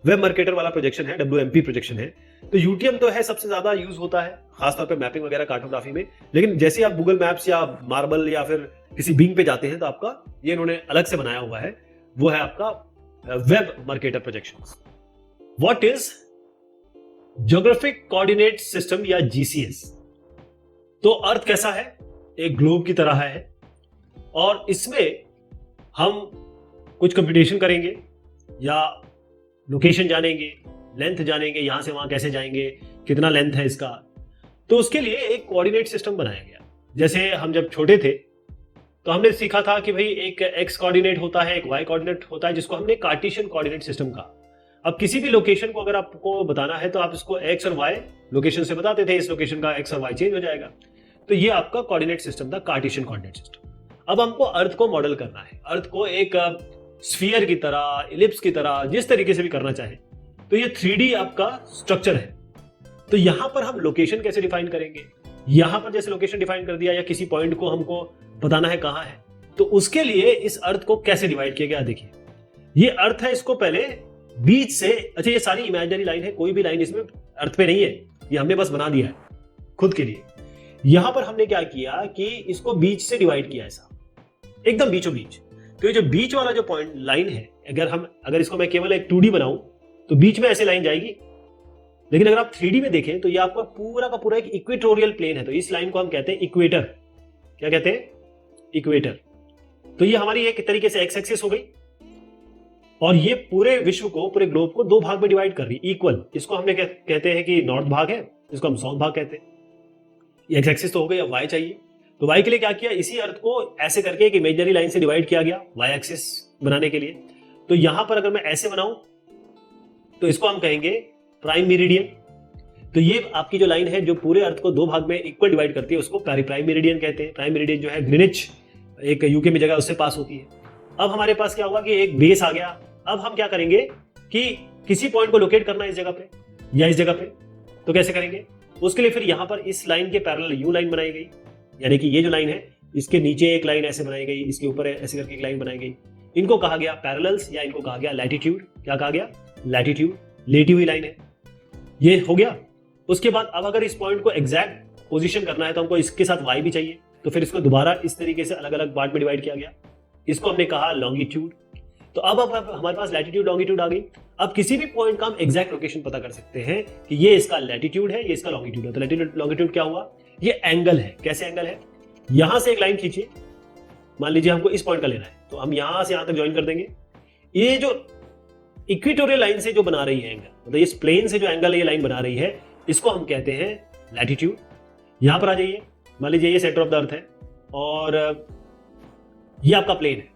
वेब मर्केटर वाला प्रोजेक्शन है, WMP प्रोजेक्शन है। तो यूटीएम तो है सबसे ज्यादा यूज होता है खासतौर पे मैपिंग वगैरह कार्टोग्राफी में, लेकिन जैसे आप गूगल मैप्स या मार्बल या फिर किसी बिंग पे जाते हैं तो आपका ये इन्होंने अलग से बनाया हुआ है, वो है आपका web Mercator projection. What is geographic coordinate system या GCS? तो अर्थ कैसा है, एक ग्लोब की तरह है और इसमें हम कुछ कंप्यूटेशन करेंगे या लोकेशन जानेंगे, लेंथ जानेंगे, यहां से वहां कैसे जाएंगे, कितना लेंथ है इसका। तो उसके लिए एक कोऑर्डिनेट सिस्टम बनाया गया। जैसे हम जब छोटे थे तो हमने सीखा था कि भाई एक एक्स कोऑर्डिनेट होता है, एक वाई कोऑर्डिनेट होता है, जिसको हमने कार्टेशियन कोऑर्डिनेट सिस्टम कहा। अब किसी भी लोकेशन को अगर आपको बताना है तो आप इसको एक्स और वाई लोकेशन से बताते थे, इस लोकेशन का एक्स और वाई चेंज हो जाएगा। तो ये आपका कोऑर्डिनेट सिस्टम था, कार्टेशियन कोऑर्डिनेट सिस्टम। अब हमको अर्थ को मॉडल करना है, अर्थ को एक स्फीयर की तरह, इलिप्स की तरह, जिस तरीके से भी करना चाहे। तो ये 3D आपका स्ट्रक्चर है। तो यहां पर हम लोकेशन कैसे डिफाइन करेंगे, यहां पर जैसे लोकेशन डिफाइन कर दिया या किसी पॉइंट को हमको बताना है कहां है, तो उसके लिए इस अर्थ को कैसे डिवाइड किया गया। देखिए ये अर्थ है, इसको पहले बीच से, अच्छा ये सारी इमेजिनरी लाइन है, कोई भी लाइन इसमें अर्थ पे नहीं है, ये हमने बस बना दिया है खुद के लिए। यहां पर हमने क्या किया कि इसको बीच से डिवाइड किया, ऐसा एकदम बीचों बीच। तो ये जो बीच वाला जो पॉइंट लाइन है, अगर इसको मैं केवल एक 2D बनाऊं तो बीच में ऐसे लाइन जाएगी, लेकिन अगर आप 3D में देखें तो ये आपका पूरा का पूरा एक इक्वेटोरियल प्लेन है। तो इस लाइन को हम कहते हैं इक्वेटर। क्या कहते हैं, इक्वेटर। तो ये हमारी एक तरीके से एक्स एक्सिस हो गई और ये पूरे विश्व को, पूरे ग्लोब को 2 भाग में डिवाइड कर रही, इक्वल। इसको हमने कहते हैं कि नॉर्थ भाग है, इसको हम साउथ भाग कहते हैं। ये एक्स एक्सिस तो हो गई, अब वाई चाहिए। तो वाई के लिए क्या किया, इसी अर्थ को ऐसे करके एक इमेजिनरी लाइन से डिवाइड किया गया वाई एक्सिस बनाने के लिए। तो यहां पर अगर मैं ऐसे बनाऊं तो इसको हम कहेंगे प्राइम मेरिडियन। तो ये आपकी जो लाइन है जो पूरे अर्थ को 2 भाग में इक्वल डिवाइड करती है, उसको प्राइम मेरिडियन कहते हैं। प्राइम मेरिडियन जो है ग्रीनिच, एक यूके में जगह उससे पास होती है। अब हमारे पास क्या होगा कि एक बेस आ गया। अब हम क्या करेंगे कि किसी पॉइंट को लोकेट करना है इस जगह पे या इस जगह पे, तो कैसे करेंगे, उसके लिए फिर यहां पर इस लाइन के पैरेलल यू लाइन बनाई गई, यानी कि ये जो लाइन है इसके नीचे एक लाइन ऐसे बनाई गई, इसके ऊपर ऐसे करके एक लाइन बनाई गई। इनको कहा गया पैरेलल्स या इनको कहा गया लैटिट्यूड। क्या कहा गया, लैटिट्यूड, लेटी हुई लाइन है। ये हो गया। उसके बाद अब अगर इस पॉइंट को एग्जैक्ट पोजीशन करना है तो हमको इसके साथ वाई भी चाहिए, तो फिर इसको दोबारा इस तरीके से अलग अलग पार्ट में डिवाइड किया गया। इसको हमने कहा लॉन्गिट्यूड। तो अब हमारे पास लैटिट्यूड लॉन्गिट्यूड आ गई। अब किसी भी पॉइंट का हम एग्जैक्ट लोकेशन पता कर सकते हैं कि ये इसका लैटिट्यूड है, ये इसका लॉन्गिट्यूड है। तो लैटिट्यूड लॉन्गिट्यूड क्या हुआ, ये एंगल है। कैसे एंगल है, यहां से एक लाइन खींचिए, मान लीजिए हमको इस पॉइंट का लेना है, तो हम यहां से यहां तक ज्वाइन कर देंगे। ये जो इक्वेटोरियल लाइन से जो बना रही है एंगल, मतलब इस प्लेन से जो एंगल ये लाइन बना रही है, इसको हम कहते हैं लैटिट्यूड। यहां पर आ जाइए, मान लीजिए ये सेंटर ऑफ द अर्थ है और ये आपका प्लेन है,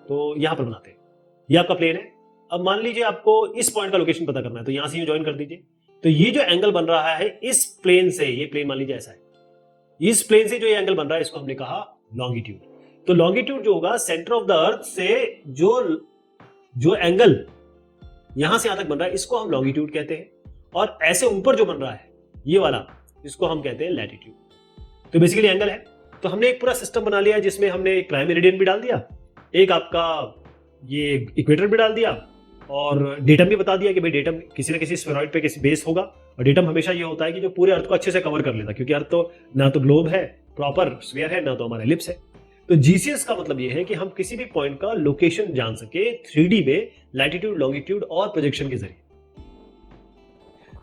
तो यहां पर बनाते हैं, ये आपका प्लेन है। अब मान लीजिए आपको इस पॉइंट का लोकेशन पता करना है, तो यहां से ज्वाइन कर दीजिए। तो ये जो एंगल बन रहा है इस प्लेन से, ये प्लेन मान लीजिए ऐसा है, इस प्लेन से जो ये एंगल बन रहा है इसको हमने कहा लॉन्गिट्यूड। तो लॉन्गिट्यूड जो होगा सेंटर ऑफ द अर्थ से जो एंगल यहां से यहां तक बन रहा है इसको हम लॉन्गिट्यूड कहते हैं, और ऐसे ऊपर जो बन रहा है ये वाला, इसको हम कहते हैं लैटिट्यूड। तो बेसिकली एंगल है। तो हमने एक पूरा सिस्टम बना लिया जिसमें हमने एक प्राइम मेरिडियन भी डाल दिया, एक आपका ये इक्वेटर भी डाल दिया, और डेटम भी बता दिया कि भाई डेटम किसी ना किसी स्फेरॉइड पे किसी बेस होगा। और डेटम हमेशा ये होता है कि जो पूरे अर्थ को अच्छे से कवर कर लेता है, क्योंकि अर्थ तो ना तो ग्लोब है प्रॉपर स्फीयर है, ना तो हमारा एलिप्स है। तो जीसीएस का मतलब ये है कि हम किसी भी पॉइंट का लोकेशन जान सके 3D में लैटिट्यूड, लॉन्गिट्यूड और प्रोजेक्शन के जरिए।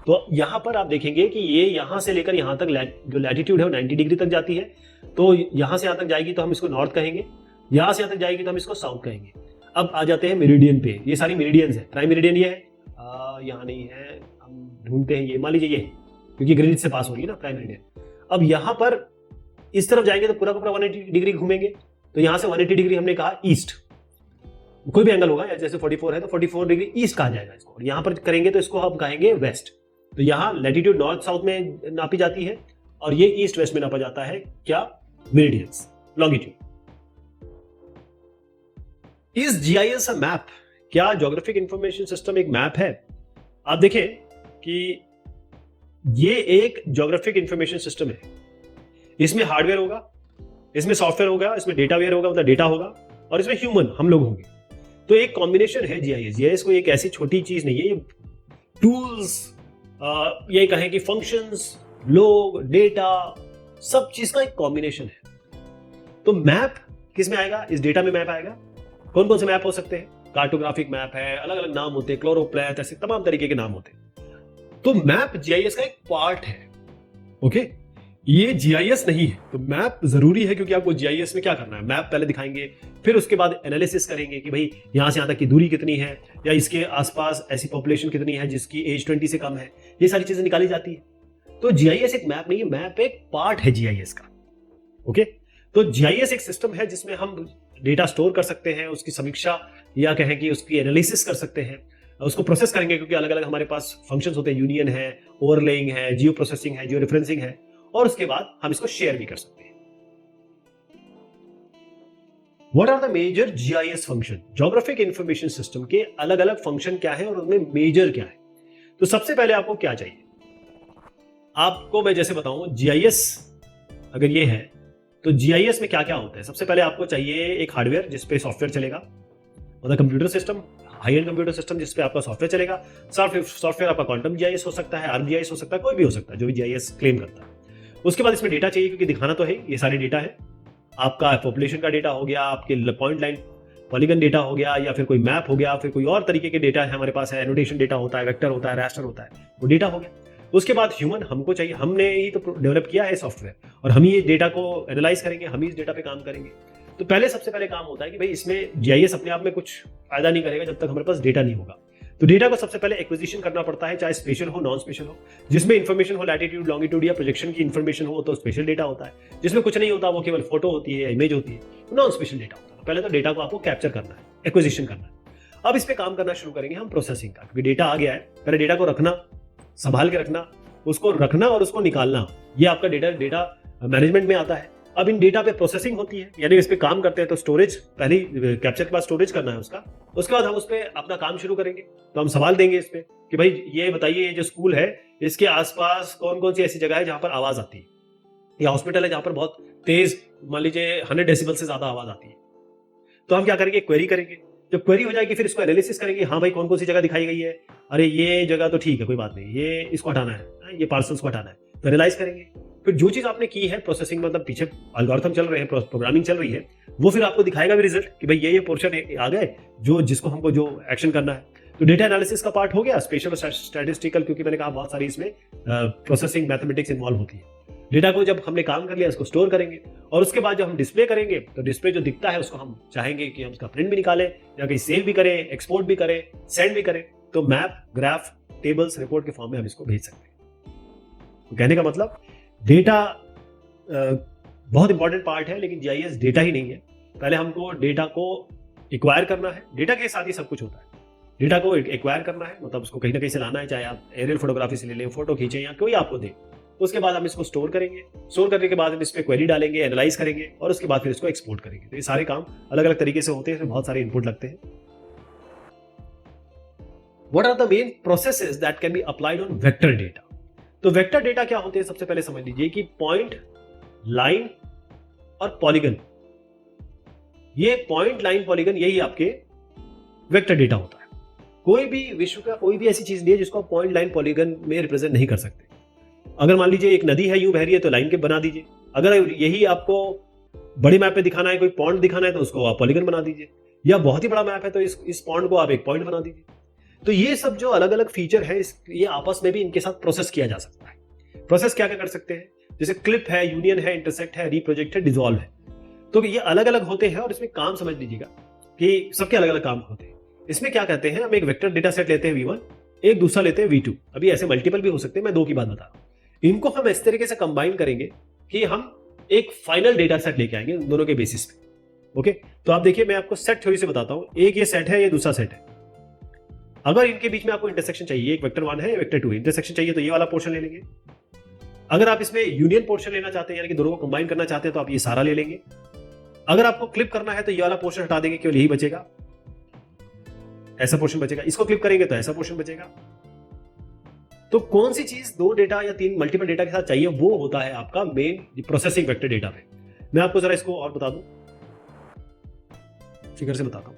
तो यहां पर आप देखेंगे कि ये यहां से लेकर यहां तक जो लैटिट्यूड है वो 90 डिग्री तक जाती है। तो यहां से यहां तक जाएगी तो हम इसको नॉर्थ कहेंगे, यहां से यहां तक जाएगी तो हम इसको साउथ कहेंगे। अब आ जाते हैं मेरिडियन पे। ये सारी मेरिडियंस है। प्राइम मेरिडियन ये है, यहाँ नहीं है, हम ढूंढते हैं, ये मान लीजिए ये, क्योंकि ग्रीनिच से पास हो रही है ना प्राइम मेरिडियन। अब यहां पर इस तरफ जाएंगे तो पूरा का पूरा 180 डिग्री घूमेंगे। तो यहां से 180 डिग्री हमने कहा ईस्ट, कोई भी एंगल होगा, जैसे 44 है तो 44 डिग्री ईस्ट कहा जाएगा इसको। और यहां पर करेंगे तो इसको हम कहेंगे वेस्ट। तो यहां लैटिट्यूड नॉर्थ साउथ में नापी जाती है और ये ईस्ट वेस्ट में नापा जाता है, क्या, मेरिडियंस, लॉन्गिट्यूड। इस जीआईएस अ मैप? क्या ज्योग्राफिक इंफॉर्मेशन सिस्टम एक मैप है? आप देखें कि ये एक ज्योग्राफिक इंफॉर्मेशन सिस्टम है। इसमें हार्डवेयर होगा, इसमें सॉफ्टवेयर होगा, इसमें डेटावेयर होगा, मतलब डेटा होगा, और इसमें ह्यूमन, हम लोग होंगे। तो एक कॉम्बिनेशन है जीआईएस। जीआईएस कोई एक ऐसी छोटी चीज नहीं है, ये टूल्स, ये कहें कि फंक्शंस, लोग, डेटा, सब चीज का एक कॉम्बिनेशन है। तो मैप किस में आएगा? इस डेटा में मैप आएगा। कौन कौन से मैप हो सकते हैं? कार्टोग्राफिक मैप है, अलग अलग नाम होते हैं, क्लोरोप्लैथ, ऐसे तमाम तरीके के नाम होते हैं। तो मैप जीआईएस का एक पार्ट है। ओके, ये जीआईएस नहीं है। तो मैप जरूरी है, क्योंकि आपको जीआईएस में क्या करना है, मैप पहले दिखाएंगे, फिर उसके बाद एनालिसिस करेंगे कि भाई यहां से यहां तक की दूरी कितनी है, या इसके आसपास ऐसी पॉपुलेशन कितनी है जिसकी एज 20 से कम है। ये सारी चीजें निकाली जाती है। तो जीआईएस एक मैप नहीं है, मैप एक पार्ट है जीआईएस का। ओके, तो जीआईएस एक सिस्टम है जिसमें हम डेटा स्टोर कर सकते हैं, उसकी समीक्षा या कहें कि उसकी एनालिसिस कर सकते हैं, उसको प्रोसेस करेंगे, क्योंकि अलग अलग हमारे पास फंक्शंस होते हैं, यूनियन है, ओवरलेइंग है, जियो प्रोसेसिंग है, जियो रेफरेंसिंग है, और उसके बाद हम इसको शेयर भी कर सकते हैं। What are the major GIS function? Geographic information system के अलग अलग फंक्शन क्या है और उनमें मेजर क्या है? तो सबसे पहले आपको क्या चाहिए? आपको मैं जैसे बताऊं, जीआईएस अगर ये है तो जीआईएस में क्या क्या होता है? सबसे पहले आपको चाहिए एक हार्डवेयर जिसपे सॉफ्टवेयर चलेगा, मतलब computer system, high and computer system जिसपे आपका सॉफ्टवेयर चलेगा। सॉफ्टवेयर आपका क्वांटम जीआईएस हो सकता है, आर्म जीआईएस हो सकता है, कोई भी हो सकता है जो भी जीआईएस क्लेम करता है। उसके बाद इसमें डेटा चाहिए, क्योंकि दिखाना तो है, ये सारे डेटा है। आपका पॉपुलेशन का डेटा हो गया, आपके पॉइंट लाइन पॉलीगन डेटा हो गया, या फिर कोई मैप हो गया, फिर कोई और तरीके के डेटा है हमारे पास है, एनोटेशन डेटा होता है, वेक्टर होता है, रैस्टर होता है, वो डेटा हो गया। उसके बाद ह्यूमन हमको चाहिए, हमने ही तो डेवलप किया है सॉफ्टवेयर, और हम ही ये डेटा को एनालाइज करेंगे, हम ही इस डेटा पे काम करेंगे। तो पहले सबसे पहले काम होता है कि भाई इसमें जीआईएस अपने आप में कुछ फायदा नहीं करेगा जब तक हमारे पास डेटा नहीं होगा। तो डेटा को सबसे पहले एक्विजिशन करना पड़ता है, चाहे स्पेशल हो, नॉन स्पेशल हो। जिसमें इन्फॉर्मेशन हो लैटिट्यूड, लॉन्गिट्यूड या प्रोजेक्शन की इन्फॉर्मेशन हो तो स्पेशल डेटा होता है। जिसमें कुछ नहीं होता, वो केवल फोटो होती है, इमेज होती है, तो नॉन स्पेशल डेटा होता है। पहले तो डेटा को आपको कैप्चर करना है, एक्विजिशन करना है। अब इस पे काम करना शुरू करेंगे हम प्रोसेसिंग का, क्योंकि डेटा आ गया है। पहले डेटा को रखना, संभाल के रखना, उसको रखना और उसको निकालना, ये आपका डेटा मैनेजमेंट में आता है। अब इन डेटा पे प्रोसेसिंग होती है, यानी इस पे काम करते हैं। तो स्टोरेज, पहले कैप्चर के बाद स्टोरेज करना है उसका, उसके बाद हम उस पे अपना काम शुरू करेंगे। तो हम सवाल देंगे इस पे कि भाई ये बताइए, ये जो स्कूल है इसके आसपास कौन कौन सी ऐसी जगह है जहां पर आवाज आती है, या हॉस्पिटल है जहां पर बहुत तेज, मान लीजिए 100 डेसिबल से ज्यादा आवाज आती है। तो हम क्या करेंगे, क्वेरी करेंगे। जब क्वेरी हो जाएगी फिर इसको एनालिसिस करेंगे, हाँ भाई कौन कौन सी जगह दिखाई गई है, अरे ये जगह तो ठीक है, कोई बात नहीं, ये इसको हटाना है, ये पार्सल्स को हटाना है, तो एनालाइज करेंगे। फिर जो चीज आपने की है प्रोसेसिंग, मतलब पीछे एल्गोरिथम चल रहे हैं, प्रोग्रामिंग चल रही है, वो फिर आपको दिखाएगा भी रिजल्ट कि भाई ये पोर्शन आ गए जो जिसको हमको जो एक्शन करना है। तो डेटा एनालिसिस का पार्ट हो गया, स्पेशल स्टैटिस्टिकल, क्योंकि मैंने कहा बहुत सारी इसमें प्रोसेसिंग मैथमेटिक्स इन्वॉल्व होती है। डेटा को जब हमने काम कर लिया इसको स्टोर करेंगे, और उसके बाद जब हम डिस्प्ले करेंगे तो डिस्प्ले जो दिखता है उसको हम चाहेंगे कि हम उसका प्रिंट भी निकालें, या कहीं सेव भी करें, एक्सपोर्ट भी करें, सेंड भी करें। तो मैप, ग्राफ, टेबल्स, रिपोर्ट के फॉर्म में हम इसको भेज सकते हैं। तो कहने का मतलब डेटा बहुत इंपॉर्टेंट पार्ट है, लेकिन जीआईएस डेटा ही नहीं है। पहले हमको डेटा को एक्वायर करना है, डेटा के साथ ही सब कुछ होता है। डेटा को एक्वायर करना है, मतलब उसको कहीं ना कहीं से लाना है, चाहे आप एरियल फोटोग्राफी से ले लें, फोटो खींचें या कोई आपको दे। उसके बाद हम इसको स्टोर करेंगे, स्टोर करने के बाद हम इस पर क्वेरी डालेंगे, एनालाइज करेंगे और उसके बाद फिर इसको एक्सपोर्ट करेंगे। तो ये सारे काम अलग अलग तरीके से होते हैं, इसमें बहुत सारे इनपुट लगते हैं। What are the main processes that can be applied on vector data? तो वेक्टर डेटा क्या होते हैं, सबसे पहले समझ लीजिए कि पॉइंट, लाइन और पॉलीगन, ये पॉइंट, लाइन, पॉलीगन, यही आपके वेक्टर डेटा होता है। कोई भी विश्व का कोई भी ऐसी चीज नहीं है जिसको आप पॉइंट, लाइन, पॉलीगन में रिप्रेजेंट नहीं कर सकते। अगर मान लीजिए एक नदी है, यूं बह रही है, तो लाइन के बना दीजिए। अगर यही आपको बड़े मैप पे दिखाना है, कोई पॉइंट दिखाना है, तो उसको आप पॉलीगन बना दीजिए। या बहुत ही बड़ा मैप है तो इस पॉइंट को आप एक पॉइंट बना दीजिए। तो ये सब जो अलग अलग फीचर है, ये आपस में भी इनके साथ प्रोसेस किया जा सकता है। प्रोसेस क्या क्या कर सकते हैं, जैसे क्लिप है, यूनियन है, इंटरसेक्ट है, रिप्रोजेक्ट है, डिसॉल्व है। तो ये अलग अलग होते हैं और इसमें काम समझ लीजिएगा कि सबके अलग अलग काम होते हैं। इसमें क्या कहते हैं, हम एक वेक्टर डेटा सेट लेते हैं V1, एक दूसरा लेते हैं V2। अभी ऐसे मल्टीपल भी हो सकते हैं, मैं दो की बात बता रहा हूं। इनको हम इस तरीके से कंबाइन करेंगे कि हम एक फाइनल डेटा सेट लेके आएंगे दोनों के बेसिस पे। ओके, तो आप देखिए, मैं आपको सेट थ्योरी से बताता हूं। एक ये सेट है, ये दूसरा सेट है। अगर इनके बीच में आपको इंटरसेक्शन चाहिए, एक वेक्टर 1 है, वेक्टर 2 है, इंटरसेक्शन चाहिए तो ये वाला पोर्शन ले लेंगे। अगर आप इसमें यूनियन पोर्शन लेना चाहते हैं, यानी कि दोनों को कंबाइन करना चाहते हैं, तो आप ये सारा ले लेंगे। अगर आपको क्लिप करना है तो ये वाला पोर्शन हटा देंगे, केवल यही बचेगा, ऐसा पोर्शन बचेगा। इसको क्लिप करेंगे तो ऐसा पोर्शन बचेगा। तो कौन सी चीज दो डेटा या तीन मल्टीपल डेटा के साथ चाहिए, वो होता है आपका मेन प्रोसेसिंग वेक्टर डेटा में। मैं आपको जरा इसको और बता दूं, फिगर से बताता हूं।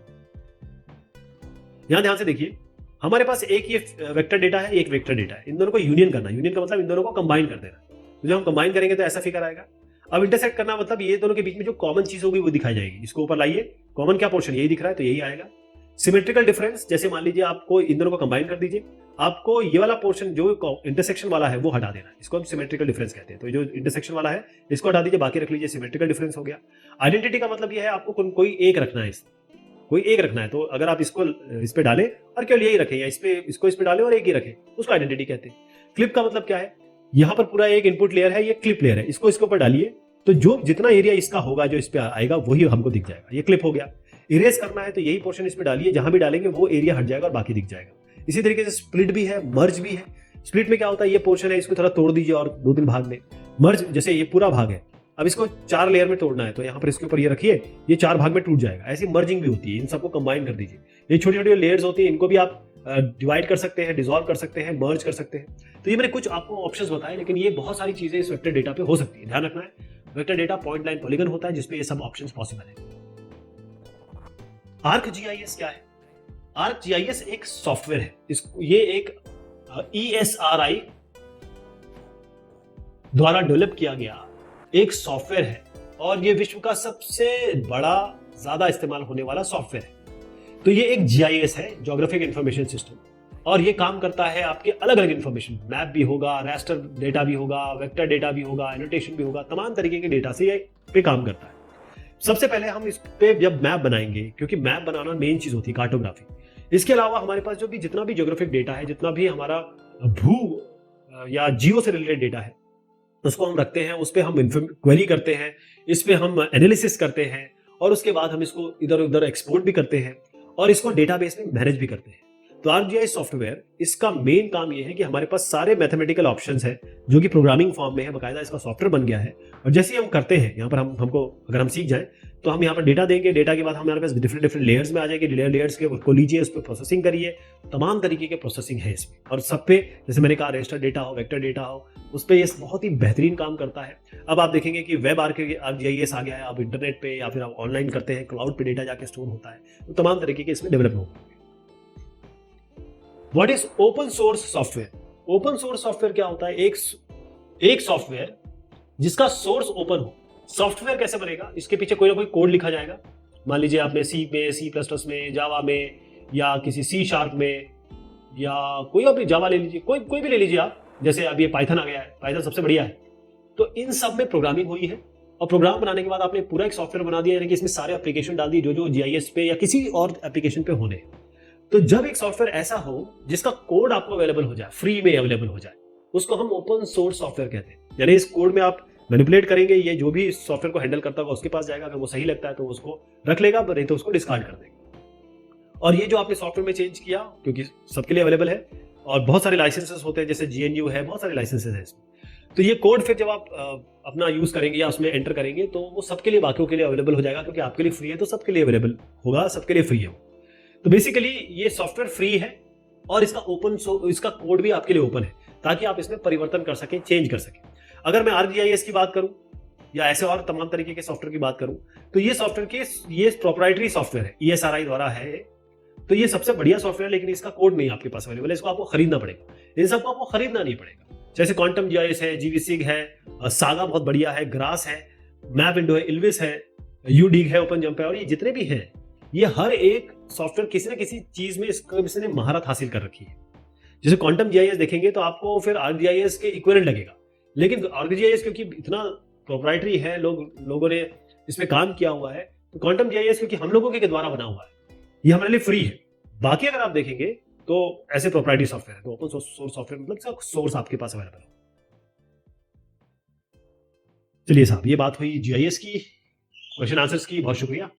यहां ध्यान से देखिए, हमारे पास एक ये वेक्टर डेटा है, एक वेक्टर डेटा है। इन दोनों को यूनियन करना, यूनियन का मतलब इन दोनों को कंबाइन कर देना। तो जब हम कंबाइन करेंगे तो ऐसा फिगर आएगा। अब इंटरसेक्ट करना मतलब ये दोनों के बीच में जो कॉमन चीज होगी वो दिखाई जाएगी। इसको ऊपर लाइए, कॉमन क्या पोर्शन यही दिख रहा है, तो यही आएगा। सिमेट्रिकल डिफरेंस, जैसे मान लीजिए आपको इन दोनों को कंबाइन कर दीजिए, आपको ये वाला पोर्शन जो इंटरसेक्शन वाला है वो हटा देना है, इसको हम सिमेट्रिकल डिफरेंस कहते हैं। तो जो इंटरसेक्शन वाला है इसको हटा दीजिए, बाकी रख लीजिए, सिमेट्रिकल डिफरेंस हो गया। आइडेंटिटी का मतलब ये है आपको कोई एक रखना है, कोई एक रखना है। तो अगर आप इसको इस पे डालें और केवल यही रखें, या इसको इस पे डालें और एक ही रखें, उसको आइडेंटिटी कहते हैं। क्लिप का मतलब क्या है, यहां पर पूरा एक इनपुट लेयर है, ये क्लिप लेयर है, इसको इसके ऊपर डालिए तो जो जितना एरिया इसका होगा जो इस पे आएगा वही हमको दिख जाएगा, ये क्लिप हो गया। इरेज करना है तो यही पोर्शन इस पे डालिए, जहां भी डालेंगे वो एरिया हट जाएगा और बाकी दिख जाएगा। इसी तरीके से स्प्लिट भी है, मर्ज भी है। स्प्लिट में क्या होता है, ये पोर्शन है, इसको थोड़ा तोड़ दीजिए और 2-3 भाग में। मर्ज, जैसे ये पूरा भाग है, अब इसको 4 लेयर में तोड़ना है, तो यहाँ पर इसके ऊपर ये रखिए, ये 4 भाग में टूट जाएगा। ऐसी मर्जिंग भी होती है, इन सबको कंबाइन कर दीजिए। ये छोटी छोटी लेयर्स होती है, इनको भी आप डिवाइड कर सकते हैं, डिसॉल्व कर सकते हैं, मर्ज कर सकते हैं। तो ये मैंने कुछ आपको ऑप्शंस बताए, लेकिन ये बहुत सारी चीजें इस वेक्टर डेटा पे हो सकती है। ध्यान रखना है, vector data point, line, polygon होता है जिसपे ये सब ऑप्शंस पॉसिबल है। ArcGIS क्या है? ArcGIS एक सॉफ्टवेयर है, ये एक ESRI द्वारा डेवलप किया गया एक सॉफ्टवेयर है और ये विश्व का सबसे बड़ा, ज्यादा इस्तेमाल होने वाला सॉफ्टवेयर है। तो ये एक GIS है, ज्योग्राफिक इंफॉर्मेशन सिस्टम, और ये काम करता है आपके अलग अलग इंफॉर्मेशन, मैप भी होगा, रास्टर डेटा भी होगा, वेक्टर डेटा भी होगा, एनोटेशन भी होगा, तमाम तरीके के डेटा से ये पे काम करता है। सबसे पहले हम इस पे जब मैप बनाएंगे, क्योंकि मैप बनाना मेन चीज होती है, कार्टोग्राफी। इसके अलावा हमारे पास जो भी जितना भी ज्योग्राफिक डेटा है, जितना भी हमारा भू या जियो से रिलेटेड डेटा है, उसको हम रखते हैं, उस पर हम क्वेरी करते हैं, इस पे हम एनालिसिस करते हैं और उसके बाद हम इसको इधर उधर एक्सपोर्ट भी करते हैं और इसको डेटाबेस में मैनेज भी करते हैं। तो ArcGIS सॉफ्टवेयर, इसका मेन काम ये है कि हमारे पास सारे मैथमेटिकल ऑप्शंस हैं जो कि प्रोग्रामिंग फॉर्म में है, बाकायदा इसका सॉफ्टवेयर बन गया है। और जैसे ही हम करते हैं, यहाँ पर हमको अगर हम सीख जाएं तो हम यहाँ पर डेटा देंगे, डेटा के बाद हमारे पास डिफरेंट लेयर्स में आ जाएंगे, लेयर्स को लीजिए, उस पर प्रोसेसिंग करिए, तमाम तरीके के प्रोसेसिंग है इसमें। और सब पे, जैसे मैंने कहा, रेस्टर डेटा हो, वेक्टर डेटा हो, उस पर ये बहुत ही बेहतरीन काम करता है। अब आप देखेंगे कि वेब ArcGIS आ गया है, आप इंटरनेट पे या फिर आप ऑनलाइन करते हैं, क्लाउड पे डेटा जाके स्टोर होता है, तो तमाम तरीके के इसमें डेवलप होंगे। What is open source software? Open source software क्या होता है? एक सॉफ्टवेयर जिसका सोर्स ओपन हो। सॉफ्टवेयर कैसे बनेगा? इसके पीछे कोई ना कोई कोड लिखा जाएगा। मान लीजिए आपने सी में, C++ में, जावा में, या किसी C# में, या कोई भी जावा ले लीजिए, कोई भी ले लीजिए आप। जैसे अब ये पाइथन आ गया है, पाइथन सबसे बढ़िया है। तो इन सब में प्रोग्रामिंग हुई है और प्रोग्राम बनाने के बाद आपने पूरा एक सॉफ्टवेयर बना दिया, यानी कि इसमें सारे एप्लीकेशन डाल दिए जो GIS पे या किसी और एप्लीकेशन पे होने। तो जब एक सॉफ्टवेयर ऐसा हो जिसका कोड आपको अवेलेबल हो जाए, फ्री में अवेलेबल हो जाए, उसको हम ओपन सोर्स सॉफ्टवेयर कहते हैं। यानी इस कोड में आप मैनिपुलेट करेंगे, ये जो भी सॉफ्टवेयर को हैंडल करता होगा उसके पास जाएगा, अगर वो सही लगता है तो उसको रख लेगा, नहीं तो उसको डिस्कार्ड कर देगा। और ये जो आपने सॉफ्टवेयर में चेंज किया, क्योंकि सबके लिए अवेलेबल है और बहुत सारे लाइसेंसेस होते हैं, जैसे GNU है, बहुत सारे लाइसेंसेस हैं इसमें, तो ये कोड फिर जब आप अपना यूज करेंगे या उसमें एंटर करेंगे तो वो सबके लिए, बाकियों के लिए अवेलेबल हो जाएगा, क्योंकि आपके लिए फ्री है तो सबके लिए अवेलेबल होगा, सबके लिए फ्री है। तो बेसिकली ये सॉफ्टवेयर फ्री है और इसका कोड भी आपके लिए ओपन है, ताकि आप इसमें परिवर्तन कर सकें, चेंज कर सकें। अगर मैं ArcGIS की बात करूं या ऐसे और तमाम तरीके के सॉफ्टवेयर की बात करूं, तो ये सॉफ्टवेयर ये प्रोप्राइटरी सॉफ्टवेयर है, ESRI द्वारा है, तो ये सबसे बढ़िया सॉफ्टवेयर है, लेकिन इसका कोड नहीं आपके पास अवेलेबल है, इसको आपको खरीदना पड़ेगा। इन सबको आपको खरीदना नहीं पड़ेगा। जैसे क्वांटम GIS है, GVSig है, सागा बहुत बढ़िया है, ग्रास है, मैप विंडो है, इल्विस है, UDIG है, ओपन जंप है, और ये जितने भी हैं, ये हर एक सॉफ्टवेयर किसी न किसी चीज में इसने महारत हासिल कर रखी है। जैसे क्वांटम GIS देखेंगे तो आपको फिर ArcGIS के इक्विवेलेंट लगेगा, लेकिन ArcGIS क्योंकि इतना प्रोप्राइटरी है, लोगों ने इसमें काम किया हुआ है, तो क्वांटम GIS क्योंकि हम लोगों के द्वारा बना हुआ है, ये हमारे लिए फ्री है। बाकी अगर आप देखेंगे तो ऐसे प्रोप्राइटरी सॉफ्टवेयर है, तो ओपन सोर्स सॉफ्टवेयर मतलब इसका सोर्स आपके पास अवेलेबल है। चलिए साहब, ये बात हुई GIS की, क्वेश्चन आंसर्स की। बहुत शुक्रिया।